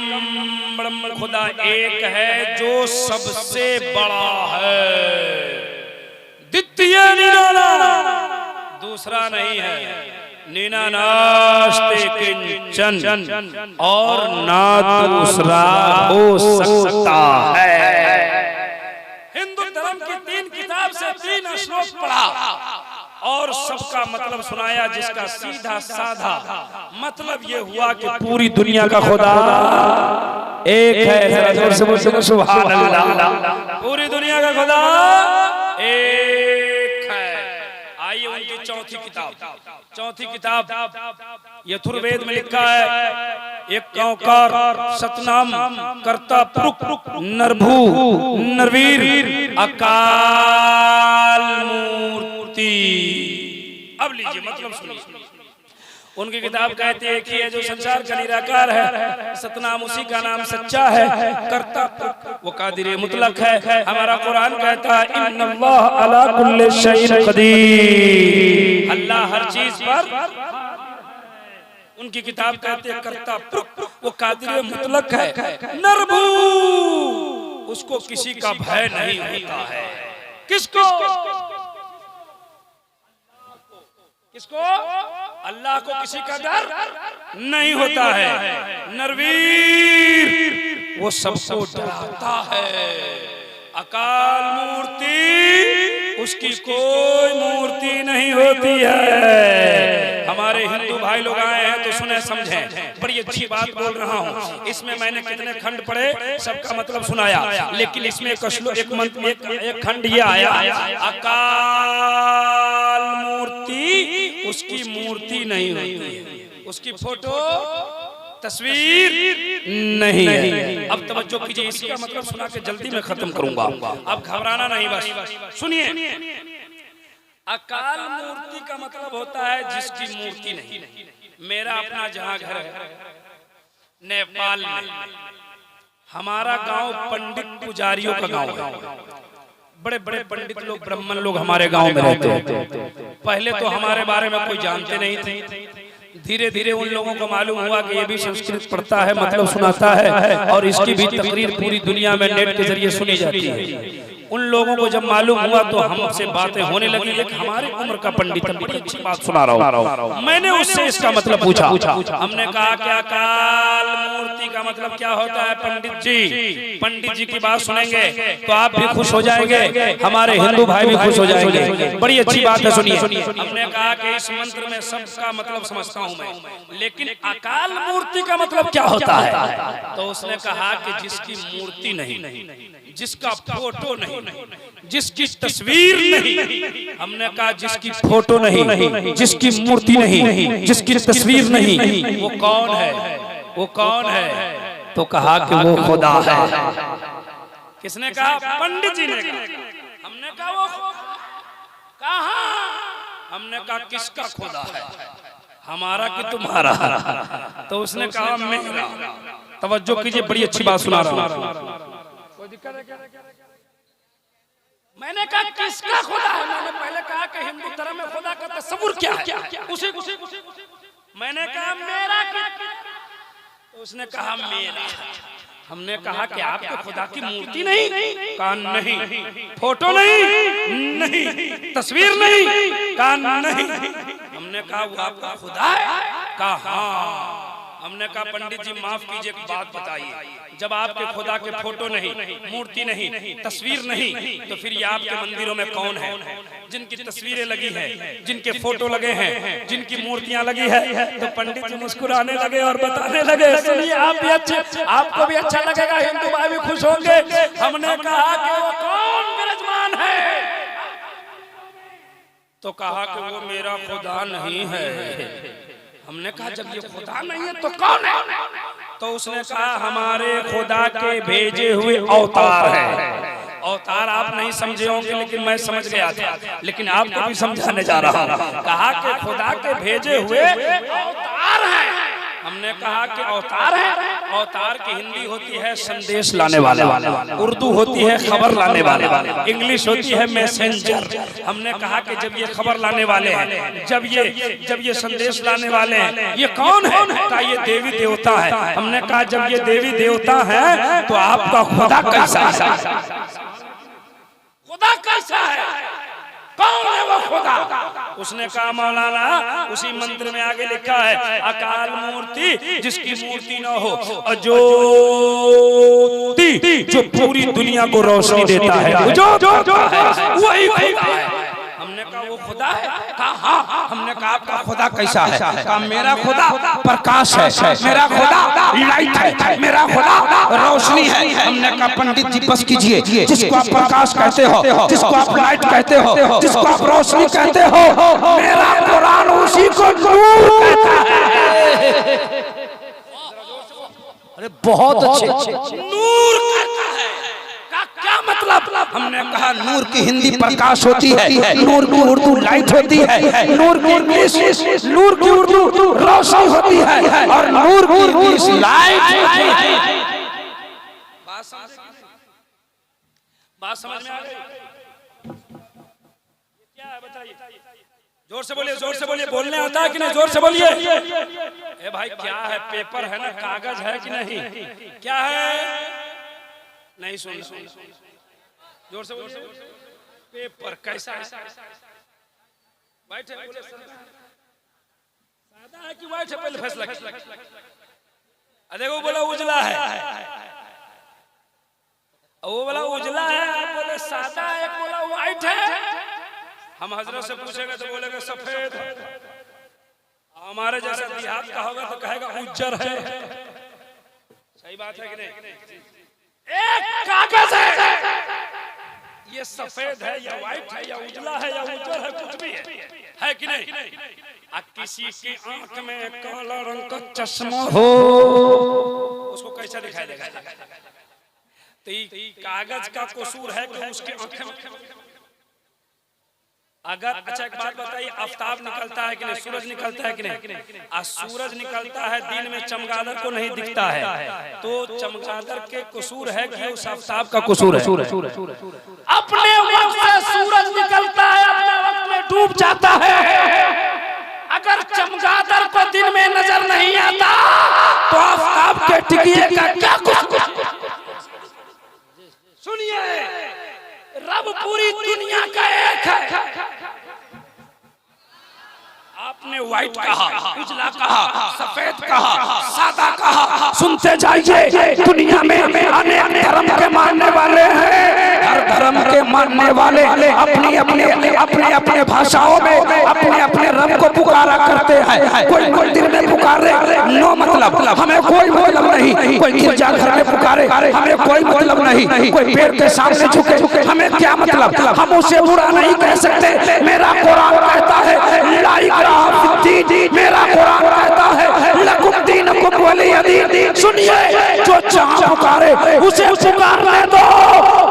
ब्रह्म खुदा एक है जो सबसे बड़ा है, द्वितीय निराला, दूसरा नहीं है। नीना नास्ते किंचन और ना दूसरा हो सकता है। हिंदू धर्म की 3 किताब से 3 श्लोक पढ़ा और सबका मतलब सुनाया, जिसका सीधा साधा मतलब ये हुआ कि पूरी दुनिया का खुदा एक है। जरा जोर से बोलो सुभान अल्लाह। पूरी दुनिया का खुदा एक है। आइए उनकी चौथी किताब यथुर्वेद में लिखा है, एक गांवकार सतनाम कर्ता पुरुष नरभू नरवीर अकाल मूर्ति। अब लीजिए मतलब सुनिए। उनकी किताब कहते हैं कि जो संसार का निराकार है, सतनाम उसी का नाम सच्चा है, कर्ता वो कादिर मुतलक है। हमारा कुरान कहता है इन्नल्लाह अला कुल्ली शैइन कदीर, अल्लाह हर चीज पर। उनकी किताब कहते हैं कर्ता वो कादिर मुतलक है। नरभू उसको किसी का भय नहीं होता है। किसको? अल्लाह को किसी का डर नहीं होता है। नरवीर वो सबको डराता है। अकाल मूर्ति उसकी कोई मूर्ति नहीं होती है। हमारे हिंदू भाई लोग आए हैं तो सुने समझें, बड़ी अच्छी बात बोल रहा हूँ। इसमें मैंने कितने खंड पढ़े, सबका मतलब सुनाया, लेकिन इसमें एक खंड ये आया, अकाल मूर्ति उसकी मूर्ति नहीं होती है, उसकी फोटो तस्वीर नहीं है। अब तवज्जो कीजिए, इसका मतलब सुना के जल्दी में खत्म करूंगा, अब घबराना नहीं, बस सुनिए। अकाल मूर्ति का मतलब होता है जिसकी मूर्ति नहीं। मेरा अपना जहां घर है नेपाल में, हमारा गांव पंडित पुजारियों का गांव है। बड़े बड़े पंडित लोग, ब्राह्मण लोग हमारे गांव में रहते हैं। पहले तो हमारे बारे में कोई जानते नहीं थे। धीरे धीरे उन लोगों को मालूम हुआ कि ये भी संस्कृत पढ़ता है, मतलब सुनाता है, और इसकी भी तकरीर पूरी दुनिया में नेट के जरिए सुनी जाती है। उन लोगों को जब मालूम हुआ तो हमसे बातें होने लगी। एक हमारी उम्र का पंडित, बड़ी अच्छी बात सुना रहा हूँ, मैंने उससे इसका मतलब पूछा। हमने कहा क्या काल मूर्ति का मतलब क्या होता है पंडित जी? पंडित जी की बात सुनेंगे तो आप भी खुश हो जाएंगे, हमारे हिंदू भाई भी खुश हो जाएंगे। बड़ी अच्छी बात है, सुनिए। हमने कहा कि इस मंत्र में सबका मतलब समझता हूँ मैं, लेकिन अकाल मूर्ति का मतलब क्या होता है? तो उसने कहा कि जिसकी मूर्ति नहीं, जिसका फोटो नहीं, जिसकी तस्वीर नहीं। हमने कहा जिसकी फोटो नहीं, जिसकी मूर्ति नहीं, जिसकी तस्वीर नहीं, वो कौन है? वो कौन है? तो कहा कि वो खुदा है। किसने कहा? पंडित जी ने कहा। हमने कहा वो कहा? हमने कहा किसका खुदा है, हमारा कि तुम्हारा? तो उसने कहा मेरा। तवज्जो कीजिए, बड़ी अच्छी बात सुना रहा हूं। मैंने कहा किसका खुदा है? मैंने पहले कहा कि हिंदू धर्म में खुदा का तस्वुर क्या है, उसे मैंने कहा मेरा। तो उसने कहा मेरा। हमने कहा कि आपके खुदा की मूर्ति नहीं? कहा नहीं। फोटो नहीं, तस्वीर नहीं? कहा नहीं। हमने कहा वो आपका खुदा है? कहा हाँ। हमने कहा पंडित जी माफ कीजिए, एक बात बताइए, जब आपके खुदा के फोटो नहीं, मूर्ति नहीं, तस्वीर नहीं, तो फिर ये आपके मंदिरों में कौन है? जिनकी तस्वीरें लगी हैं, जिनके फोटो लगे हैं, जिनकी मूर्तियां लगी है। तो पंडित जी मुस्कुराने लगे और बताने लगे, सुनिए आप भी अच्छे, आपको भी अच्छा लगेगा, हिंदू भाई भी खुश होंगे। हमने कहा कि वो कौन विराजमान है? तो कहा कि वो मेरा खुदा नहीं है। हमने कहा जब ये खुदा नहीं है तो कौन है? तो उसने कहा हमारे खुदा के भेजे हुए अवतार है। अवतार आप नहीं समझे होंगे, लेकिन मैं समझ गया था, लेकिन आपको भी समझाने जा रहा हूँ। कहा कि खुदा के भेजे हुए अवतार है। हमने कहा कि अवतार है। अवतार की हिंदी होती है संदेश लाने वाले, उर्दू होती है खबर लाने वाले, इंग्लिश होती है मैसेंजर। हमने कहा कि जब ये खबर लाने वाले हैं, जब ये संदेश लाने वाले हैं, ये कौन है? कहा ये देवी देवता है। हमने कहा जब ये देवी देवता है तो आपका खुदा कैसा है? खुदा कैसा है? कौन है वो खुदा? उसने कहा मौलाना उसी मंत्र में आगे लिखा है अकाल मूर्ति जिसकी मूर्ति न हो, अज्योति जो पूरी दुनिया को रोशनी देता है, वही खुदा है। हमने कहा वो खुदा है? कहा हाँ। हमने कहा आपका खुदा कैसा है? कहा मेरा खुदा प्रकाश है, मेरा खुदा लाइट है, मेरा खुदा रोशनी है। हमने कहा पंडित जी बस कीजिए, जिसको आप प्रकाश कहते हो, जिसको आप लाइट कहते हो, जिसको आप रोशनी कहते हो, मेरा कुरान उसी को नूर कहता है। अरे बहुत अच्छे नूर कहता है। क्या मतलब? हमने कहा नूर की हिंदी प्रकाश होती है, नूर की उर्दू लाइट होती है, नूर की इंग्लिश नूर की उर्दू रोशनी होती है, और नूर की इंग्लिश लाइट होती है। बात समझ में आ गई? क्या है बताइए? जोर से बोलिए, जोर से बोलिए। बोलने आता है कि नहीं? जोर से बोलिए। ए भाई क्या है? पेपर है ना, कागज है कि नहीं? क्या है? नहीं सुन, जोर से बोलिए। पेपर कैसा है? व्हाइट है? सादा है कि व्हाइट है? पहले फैसला कीजिए। देखो बोला उजला है, वो बोला उजला है, आप बोले सादा है, एक बोला व्हाइट है। हम हजरत से पूछेंगे तो बोलेंगे सफेद है। हमारे जैसा देहात का होगा तो कहेगा उज्जर है। सही बात है कि नहीं? एक कागज है, ये सफेद है या व्हाइट है या उजला है या उज्जर है, कुछ भी है कि नहीं? किसी की आंख में काला रंग का चश्मा हो, उसको कैसा दिखाई देगा? तो कागज का कसूर है कि उसकी आंखें में? अगर अच्छा एक बात बताइए, आफ्ताब निकलता है कि नहीं? सूरज निकलता है कि नहीं? सूरज निकलता है दिन में, चमगादड़ को नहीं दिखता है, तो चमगादड़ के कसूर है कि उस आफ्ताब का कसूर है? अपने वक्त से सूरज निकलता है, अपने वक्त में डूब जाता है। अगर चमगादड़ को दिन में नजर नहीं आता तो आफ्ताब के टिकिए का क्या कुछ? सुनिए, रब पूरी दुनिया का एक है। आपने व्हाइट कहा, उजला कहा, सफेद कहा, सादा कहा, सुनते जाइए। दुनिया में अनेक धर्म के मानने वाले हैं। हर धर्म के मानने वाले अपनी अपने भाषाओं में अपने अपने रब को पुकारा करते हैं। कोई मंदिर में पुकारे, नो मतलब, हमें कोई मतलब नहीं। कोई गिरजाघर में पुकारे, हमें कोई मतलब नहीं। कोई पेड़ के सामने झुके, हमें क्या मतलब? हम उसे बुरा नहीं कह सकते। मेरा कुरान कहता है मेरा कुरान कहता है लकुम दीनुकुम वलिय दीन। सुनिए, जो चाह पुकारे उसे पुकारने दो।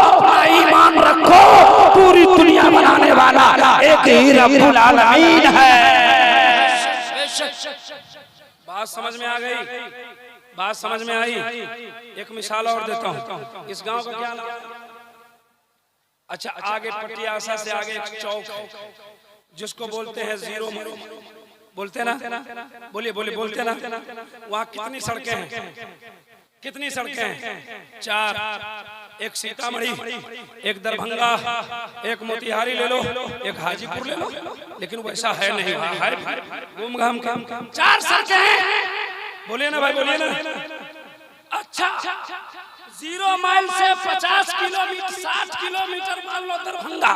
अपना ईमान रखो, पूरी दुनिया बनाने वाला एक ही रब्बुल आलमीन है। बात समझ में आ गई? बात समझ में आई? एक मिसाल और देता हूँ। इस गांव का क्या नाम? अच्छा, आगे पटियासा से आगे एक चौक है जिसको बोलते हैं जीरो मरो। बोलते ना? बोलिए बोलिए, बोलते ना? वहाँ कितनी सड़कें हैं? कितनी सड़कें हैं? 4। एक सीतामढ़ी, एक दरभंगा, एक मोतिहारी ले लो, एक हाजीपुर ले लो। लेकिन वैसा है नहीं, है घूम घाम काम। 4 सड़कें हैं। बोलिए ना भाई, बोलिए ना। अच्छा, 0 माइल से 50 किलोमीटर, 60 किलोमीटर मान लो दरभंगा,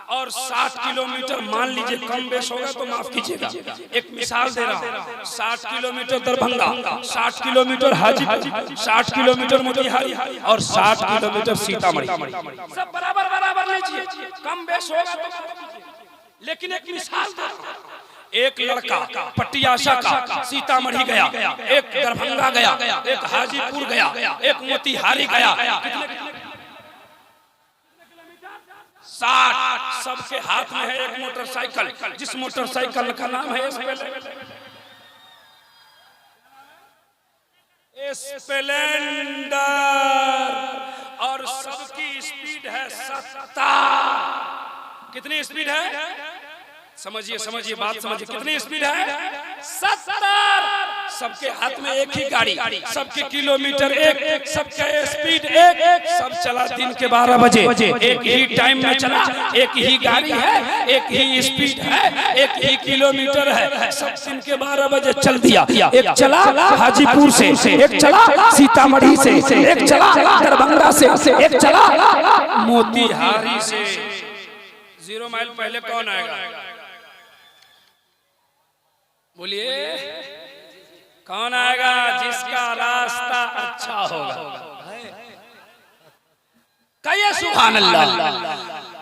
और 60 किलोमीटर मान लीजिए कम बेश होगा तो माफ कीजिएगा। एक मिसाल दे रहा हूँ। 60 kilometre Darbhanga, 60 kilometre Hajipur, 60 kilometre Motihari और 60 किलोमीटर सीतामढ़ी। सब बराबर बराबर लीजिए, कम बेश होगा तो। लेकिन एक मिसाल दे रहा हूँ। एक लड़का पटियासा का सीतामढ़ी गया, एक दरभंगा गया, एक हाजीपुर गया, एक मोतिहारी गया। 60। सबके हाथ में है एक मोटरसाइकिल, जिस मोटरसाइकिल का नाम है स्प्लेंडर, और सबकी स्पीड है 70। कितनी स्पीड है? समझिए समझिए, बात समझिए। कितनी स्पीड है? 70। सबके हाथ में एक ही गाड़ी, सबके किलोमीटर एक, सबका स्पीड एक, सब चला दिन के 12 बजे, एक ही टाइम में चला, एक ही गाड़ी है, एक ही स्पीड है, एक ही किलोमीटर है, सब दिन के 12 बजे चल दिया। एक चला हाजीपुर से, एक चला सीतामढ़ी से, एक चला दरभंगा से, एक चला मोतिहारी से। 0 माइल पहले कौन आएगा? बोलिए कौन आएगा? जिसका रास्ता अच्छा होगा। कहिए सुभान अल्लाह।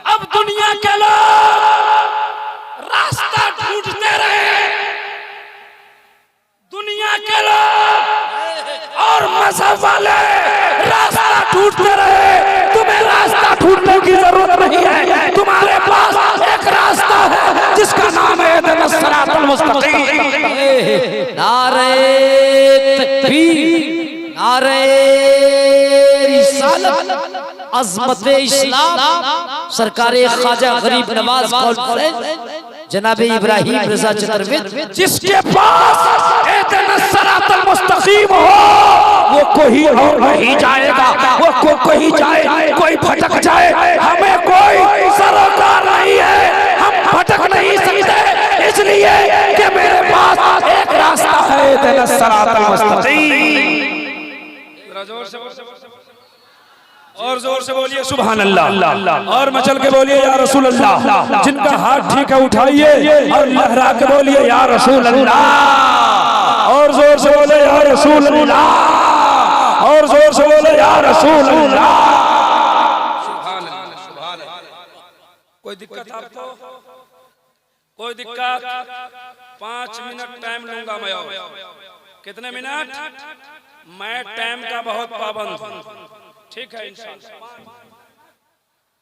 अब दुनिया के लोग रास्ता ढूंढते रहे, दुनिया के लोग और मजहब वाले रास्ता ढूंढते रहे। तुम्हें रास्ता ढूंढने की जरूरत नहीं है, तुम्हारे पास एक रास्ता है जिसका नाम है सिरातुल मुस्तकीम। नारे तकबीर, नारे रिसालत, अज़मत इस्लाम, सरकारे ख्वाजा गरीब नवाज कॉन्फ्रेंस जनाब इब्राहिम रजा चतुर्वेद। जिसके पास सिरातुल मुस्तकीम हो वो कोई और नहीं जाएगा, वो कोई जाए, कोई भटक जाए, हमें कोई सरोकार नहीं है, हम भटक नहीं सकते, इसलिए कि मेरे पास एक रास्ता है सिरातुल मुस्तकीम। और जोर से बोलिए सुभान अल्लाह, और मचल के बोलिए या रसूल अल्लाह। जिनका हाथ ठीक है उठाइए और लहरा के बोलिए या रसूल अल्लाह, और जोर से बोले या रसूल अल्लाह, और जोर से बोले या रसूल अल्लाह। सुभान अल्लाह, सुभान अल्लाह। कोई दिक्कत आपको? कोई दिक्कत? 5 मिनट टाइम लूंगा मैं। कितने मिनट? मैं टाइम का बहुत पाबंद हूं, ठीक है इंशाअल्लाह।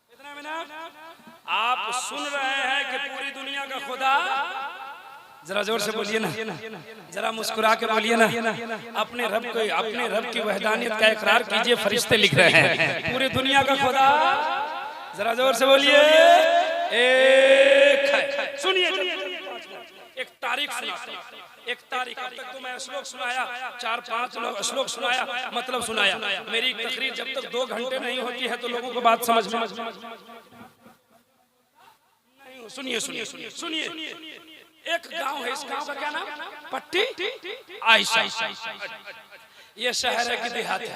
कितने मिनट? आप सुन रहे हैं कि पूरी दुनिया का खुदा, जरा जोर से बोलिए ना, जरा मुस्कुरा के बोलिए ना, अपने रब की वहदानियत का इकरार कीजिए। फरिश्ते लिख रहे हैं पूरी दुनिया का खुदा, जरा जोर से बोलिए एक है। सुनिए एक तारीख सुनाता हूं, एक तारीख। अब तक तो मैं श्लोक सुनाया, 4-5 लोग श्लोक सुनाया, मतलब सुनाया। मेरी तकरीर जब तक 2 घंटे नहीं होती है तो लोगों को बात समझ में सुनिए सुनिए सुनिए सुनिए। एक गांव है, इस गांव का क्या नाम? पट्टी आयशा। ये शहर है कि देहात है?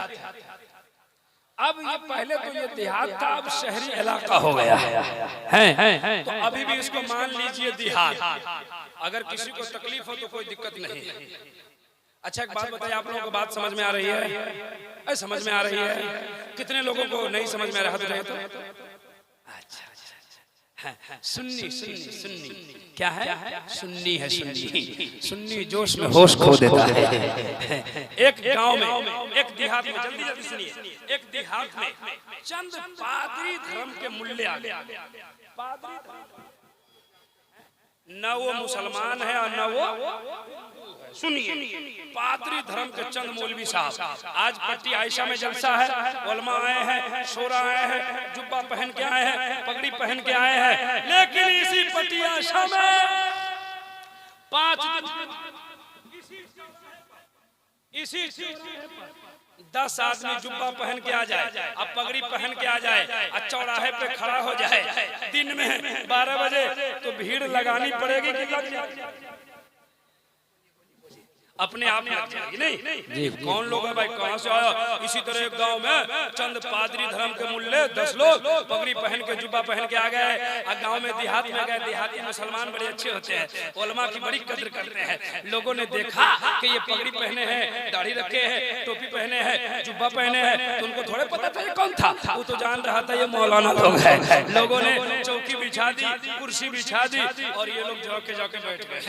अब ये पहले तो ये देहात था, अब शहरी इलाका हो गया है। तो अभी भी इसको मान लीजिए देहात। अगर किसी को तकलीफ हो तो कोई दिक्कत नहीं। अच्छा एक बात बताइए, आप लोगों को बात समझ में आ रही है? समझ में आ रही है? कितने लोगों को नहीं समझ में आ रहा है? तो अच्छा सुन्नी सुन्नी सुन्नी क्या है? सुन्नी है, सुन्नी। सुन्नी जोश में होश खो देता है। एक गांव में, एक देहात में, जल्दी जल्दी सुनिए, एक देहात में चंद पादरी धर्म के मुल्ले आ गए। न वो मुसलमान है और न वो, सुनिए, पादरी धर्म के चंद मौलवी साहब। आज पट्टी आयशा में जलसा है, उलमा आए हैं, शोरा आए हैं, जुब्बा पहन के आए हैं, पगड़ी पहन के आए हैं। लेकिन इसी पट्टी आयशा में 5 इसी 10 आदमी जुब्बा पहन के आ जाए, अब पगड़ी पहन के आ जाए, और चौराहे पे खड़ा हो जाए दिन में 12 बजे, तो भीड़ लगानी पड़ेगी कि लग जाए? अपने आप में जाएगी नहीं? कौन लोग है भाई, कहां से आया? इसी तरह एक गांव में चंद पादरी धर्म के मुल्ले 10 लोग पगड़ी पहन के जुब्बा पहन के आ गए, और गांव में देहात में गए। देहाती मुसलमान बड़े अच्छे होते हैं, उलमा की बड़ी कद्र करते हैं। लोगों ने देखा कि ये पगड़ी पहने हैं, दाढ़ी रखे हैं, टोपी पहने हैं, जुब्बा पहने हैं, तो उनको थोड़े पता था ये कौन था। वो तो जान रहा था ये मौलाना लोग हैं। लोगों ने चौकी बिछा दी, कुर्सी बिछा दी, और ये लोग जाके बैठ गए।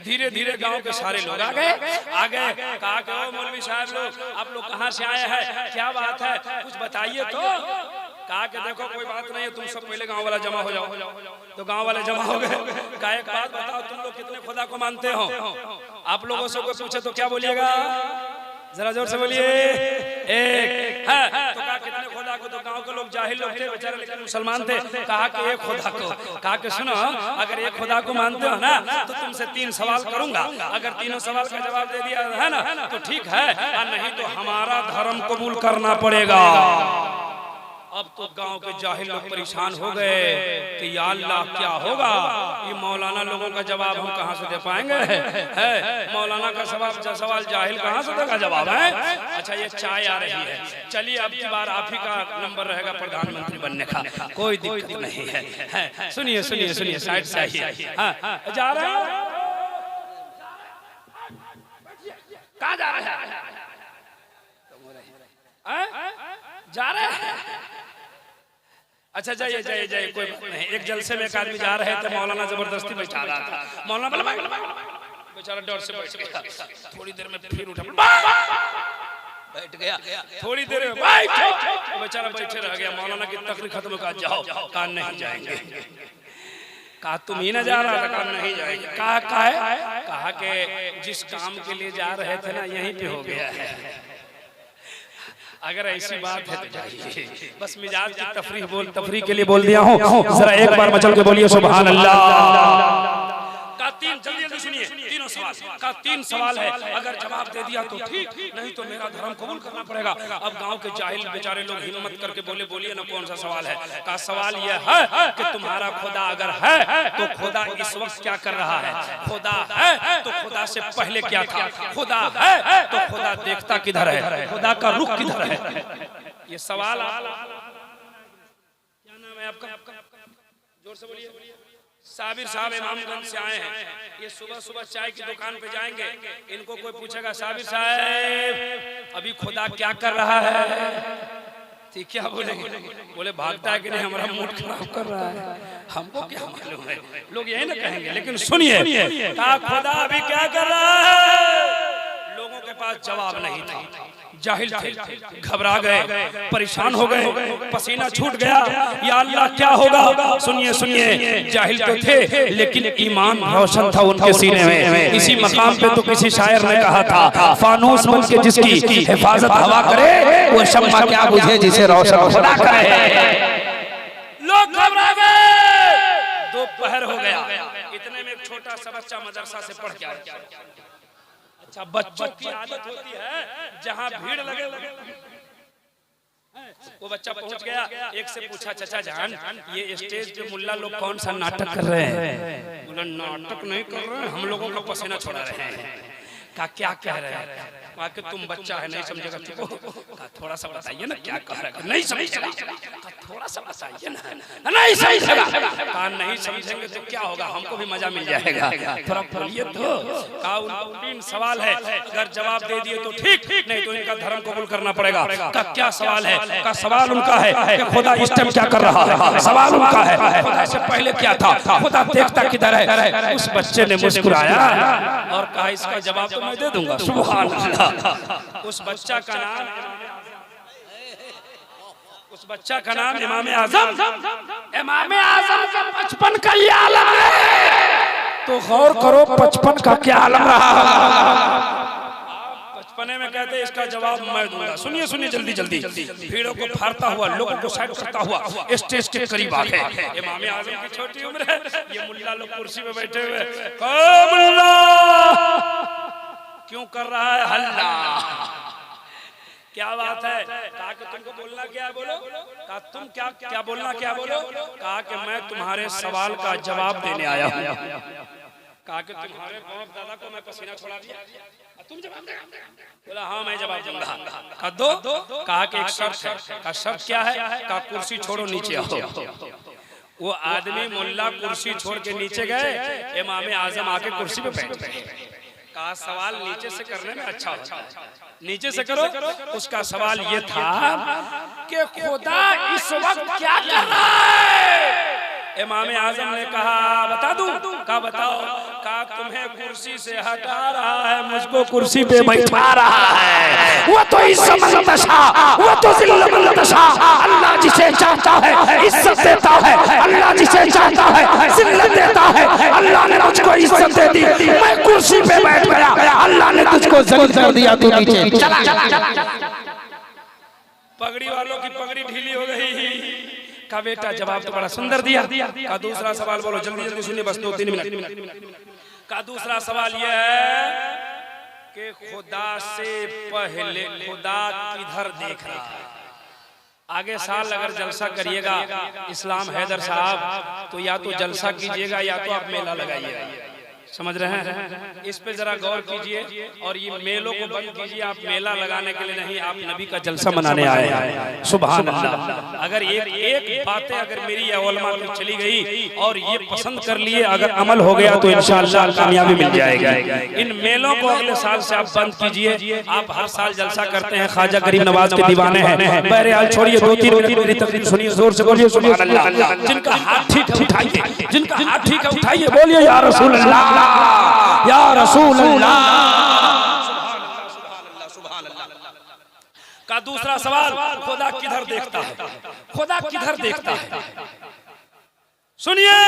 धीरे धीरे गाँव के सारे लोग आ गए। कहा कि मौलवी साहब लोग, आप लोग कहाँ से आए हैं, क्या बात है, कुछ बताइए तो। कहा कि देखो कोई बात नहीं है, तुम सब पहले गांव वाला जमा हो जाओ। तो गांव वाले जमा हो गए। कहा एक बात बताओ, तुम लोग कितने खुदा को मानते हो? आप लोगों से कोई पूछे तो क्या बोलिएगा? जरा जोर से बोलिए। एक है। तो कहा कितने खुदा खुदा को तो गांव के लोग जाहिल लोग थे बेचारे, लेकिन मुसलमान थे। कहा कि एक खुदा को, कहा कि सुनो अगर एक खुदा को मानते हो ना तो तुमसे 3 सवाल करूंगा, अगर तीनों सवाल का जवाब दे दिया है ना तो ठीक है, और नहीं तो हमारा धर्म कबूल करना पड़ेगा। अब तो गांव के जाहिल लोग परेशान हो गए कि या अल्लाह क्या होगा, ये मौलाना लोगों का जवाब हम कहां से दे पाएंगे, है मौलाना का सवाल जाहिल कहां से देगा जवाब है। अच्छा ये चाय आ रही है, चलिए अब की बार आप ही का नंबर रहेगा प्रधानमंत्री बनने का, कोई दिक्कत नहीं है। सुनिए सुनिए सुनिए, साइड से आइए। हाँ जा रहे हैं, कहाँ जा रहे हैं, जा रहे हैं। अच्छा जाइए जाइए जाइए, कोई बात नहीं। एक जलसे में एक आदमी जा रहे थे, मौलाना जबरदस्ती बैठा रहा था, मौलाना बेचारा डर से बैठ गया, थोड़ी देर में फिर उठा बैठ गया, थोड़ी देर में बेचारा बैठे रह गया। मौलाना की तकरीर खत्म कर जाओ, कान नहीं जाएंगे। कहा तुम ही ना जा रहा था, काम नहीं जाएंगे। कहा कि जिस काम के लिए जा रहे थे ना यहीं पे हो गया है। अगर ऐसी बात है तो जाइए, बस मिजाज की तफरीह के लिए बोल दिया हूँ। जरा एक बार मचल के बोलिए सुभान अल्लाह। का 3 जल्दी सुनिए, तीनों सवाल का 3 सवाल है, अगर जवाब दे दिया तो ठीक, नहीं तो मेरा धर्म कबूल करना पड़ेगा। अब गांव के जाहिल बेचारे लोग हिम्मत करके बोले, बोलिए ना कौन सा सवाल है। का सवाल यह है कि तुम्हारा खुदा अगर है तो खुदा इस वक्त क्या कर रहा है, खुदा है तो खुदा से पहले क्या था, खुदा है तो खुदा देखता किधर है, खुदा का रुख किधर है। ये सवाल क्या नाम है आपका, जोर से बोलिए। साबिर साहब इमामगंज से आए हैं, ये सुबह सुबह चाय की दुकान पे जाएंगे, इनको कोई पूछेगा साबिर साहब अभी खुदा क्या कर रहा है, ठीक क्या बोलेंगे, बोले भागता है कि नहीं, हमारा मूड खराब कर रहा है, हमको क्या मालूम है, लोग यही ना कहेंगे। लेकिन सुनिए, खुदा अभी क्या कर रहा है, लोगों के पास जवाब नहीं था, जाहिल थे, घबरा गए, परेशान हो गए, पसीना छूट गया, या अल्लाह क्या होगा। सुनिए सुनिए, जाहिल तो थे लेकिन ईमान रोशन था उनके सीने में। इसी मकाम पे तो किसी शायर ने कहा था, फानूस बन के जिसकी हिफाजत हवा करे, वो शम्मा क्या बुझे जिसे रोशन खुदा करे। लोग घबरा गए, दोपहर हो गया, इतने में एक छोटा सा बच्चा मदरसा से पढ़ के आया। अच्छा बच्चों की आदत होती है जहाँ भीड़ लगे वो बच्चा पहुंच गया, एक से पूछा चाचा जान ये स्टेज पे मुल्ला लोग कौन सा नाटक कर रहे हैं। बोला नाटक नहीं कर रहे हैं, हम लोगों का पसीना छोड़ा रहे हैं। कहा क्या कह रहे हैं, कहा कि तुम बच्चा है नहीं समझेगा, कहा थोड़ा सा बताइए ना क्या कह रहा है, नहीं समझेगा, थोड़ा सा बताइए ना, नहीं समझेगा, कहा नहीं समझेंगे तो क्या होगा, हमको भी मजा मिल जाएगा, थोड़ा बोलिए तो। कहा उनको 3 सवाल है, अगर जवाब दे दिए तो ठीक, नहीं तो इनका धर्म कबूल करना पड़ेगा। का क्या सवाल है, का सवाल उनका है कि खुदा इस टाइम क्या कर रहा है, सवाल उनका है खुदा से पहले क्या था, खुदा देखता किधर है। उस बच्चे ने मुस्कुराया और कहा इसका जवाब तो मैं दे दूंगा, सुभान अल्लाह। उस बच्चा का नाम इमाम आजम। इमाम आजम का 55 का ये आलम है, तो गौर करो 55 का क्या आलम रहा। 55 में कहते इसका जवाब मैं दूंगा। सुनिए सुनिए जल्दी जल्दी, भीड़ों को फाड़ता हुआ, लोगों को साइड करता हुआ स्टेज के करीब आ गए। इमाम आजम की छोटी उम्र है, ये मुल्ला लोग कुर्सी पे बैठे हुए, क्यों कर रहा है हल्ला, क्या बात है। कहा कि तुमको बोलना क्या है, बोलो। कहा तुम क्या बोलना क्या बोलो। कहा कि मैं तुम्हारे सवाल का जवाब देने आया हूँ। कहा कि तुम्हारे बाप दादा को मैं पसीना छोड़ा दिया, तुम जवाब दे। बोला हाँ मैं जवाब दूंगा। कहा दो। कहा कि एक शर्त है। कहा शर्त क्या है। कहा कुर्सी छोड़ो नीचे आओ। वो आदमी मुल्ला कुर्सी छोड़ के नीचे गए, इमाम आजम आके कुर्सी पे बैठ गए। का सवाल नीचे से करने में अच्छा होता है, नीचे से करो। उसका सवाल ये था कि खुदा इस वक्त क्या कर रहा है। इमाम आजम ने कहा बता दूं। कहा बताओ। कहा तुम्हें कुर्सी से हटा रहा है, मुझको कुर्सी पे बैठा रहा है। वो तो इज्जत दशा, वो तो जिल्लत दशा। अल्लाह जिसे चाहता है इज्जत देता है, अल्लाह जिसे चाहता है जिल्लत देता है। अल्लाह ने मुझको इज्जत दे दी, मैं कुर्सी पे बैठ गया, अल्लाह ने तुझको जलील कर दिया, तू नीचे चला। पगड़ी वालों की पगड़ी ढीली हो गई। का बेटा जवाब तो बड़ा सुंदर दिया। का दूसरा सवाल बोलो, जल्दी जल्दी सुनिए, बस 2-3 मिनट। का दूसरा सवाल यह है कि खुदा से पहले खुदा किधर देख रहा है? आगे साल अगर जलसा करिएगा इस्लाम हैदर साहब, तो या तो जलसा कीजिएगा या तो आप मेला लगाइएगा। समझ रहे हैं? इस पे जरा गौर कीजिए और ये मेलों को बंद कीजिए। आप मेला लगाने के लिए नहीं, आप नबी का जलसा मनाने आए हैं। सुभान अल्लाह। अगर एक बातें अगर मेरी या उलमा की चली गई और ये पसंद कर लिए, अगर अमल हो गया तो इंशाअल्लाह कामयाबी मिल जाएगा। इन मेलों को अगले साल से आप बंद कीजिए। आप हर साल जलसा करते हैं, ख्वाजा गरीब नवाज के दीवाने हैं। बहरहाल छोड़िए, 2-3 मिनट मेरी तकरीर सुनिए, जोर से बोलिए सुभान अल्लाह। जिनका हाथ ठीक है उठाइए, जिनका हाथ ठीक है उठाइए, बोलिए या रसूल अल्लाह, या रसूल अल्लाह। सुभान अल्लाह। का दूसरा सवाल, खुदा किधर देखता है? खुदा किधर देखता है? सुनिए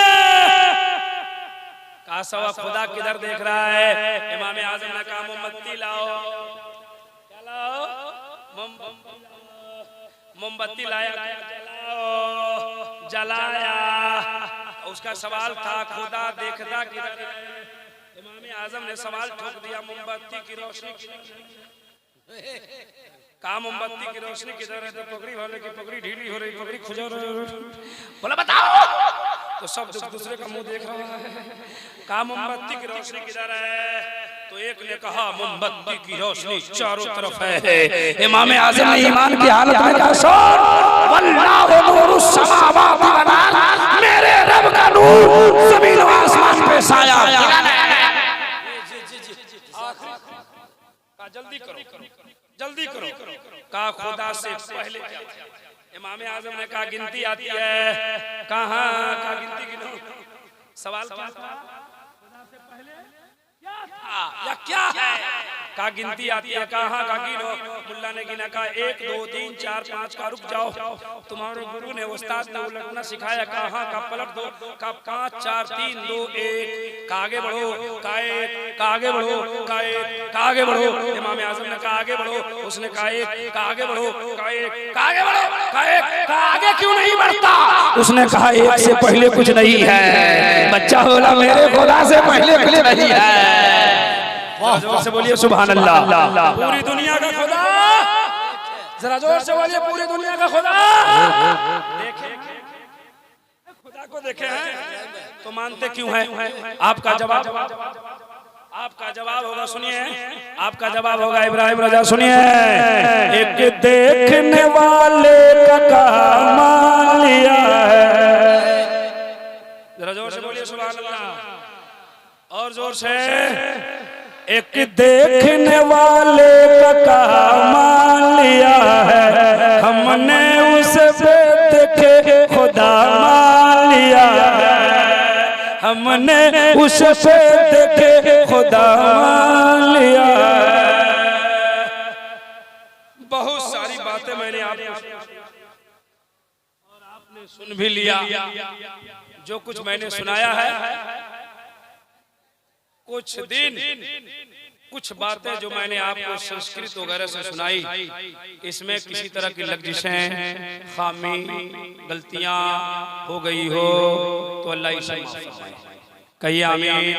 का सवाल, खुदा किधर देख रहा है? इमाम आजम ने कहा मोमबत्ती लाओ। क्या लाओ? मोमबत्ती लाया, जलाया। उसका सवाल था खुदा देखता किधर? इमाम आजम ने सवाल ठोक दिया, मोमबत्ती की रोशनी कहा, मोमबत्ती की रोशनी किधर है? तो पगड़ी वाले की पगड़ी ढीली हो रही, पगड़ी खुजर बोला बताओ। तो सब दूसरे का मुंह देख रहा है। कहा मोमबत्ती की रोशनी किधर है? तो एक ने कहा मोमबत्ती की रोशनी चारों तरफ है। इमाम आजम ने ईमान की हालत में कहा वल्लाहु नूरुस समावाति वल अर्द, मेरे रब का नूर जमीन और आसमान पे साया। जल्दी करो, जल्दी करो। कहा खुदा से पहले क्या? इमाम आजम ने कहा गिनती आती है। कहाँ? का गिनती गिनो। सवाल क्या था? खुदा से पहले क्या था या क्या है? का गिनती आती है। कहाँ? का गिनो। मुल्ला ने गिना, कहा 1 2 3 4 5। का रुक जाओ, तुम्हारे गुरु ने उस्ताद ने उलटना सिखाया। कहाँ? का पलट दो। का 5 4 3 2 1। का आगे बढ़ो। का 1। का आगे बढ़ो। का 1। का आगे बढ़ो। इमाम आजम ने कहा आगे बढ़ो। उसने कहा 1। का आगे बढ़ो। का 1। का आगे बढ़ो। का 1। का आगे क्यों नहीं बढ़ता? उसने कहा 1 से पहले कुछ नहीं है। बच्चा बोला मेरे खुदा से पहले कुछ नहीं है। जोर से बोलिए सुभान अल्लाह। पूरी दुनिया का खुदा, जरा जोर से बोलिए पूरी दुनिया का खुदा। देखे खुदा को देखे हैं तो मानते क्यों हैं? आपका जवाब होगा, सुनिए आपका जवाब होगा। इब्राहिम रजा सुनिए, एक देखने वाले का काम लिया है। जरा जोर से बोलिए सुभान अल्लाह, और जोर से। एक देखने वाले का काम लिया है, हमने उसे देखे खुदा मान लिया है, हमने उसे देखे खुदा मान लिया है। बहुत सारी बातें मैंने आपने सुन भी लिया। जो कुछ मैंने सुनाया है, कुछ बातें जो मैंने आपको संस्कृत वगैरह से सुनाई, इसमें किसी तरह की लफ्ज़ें, खामी, गलतियां हो गई हो तो अल्लाह इसे माफ़ फरमाए। कहिए आमीन।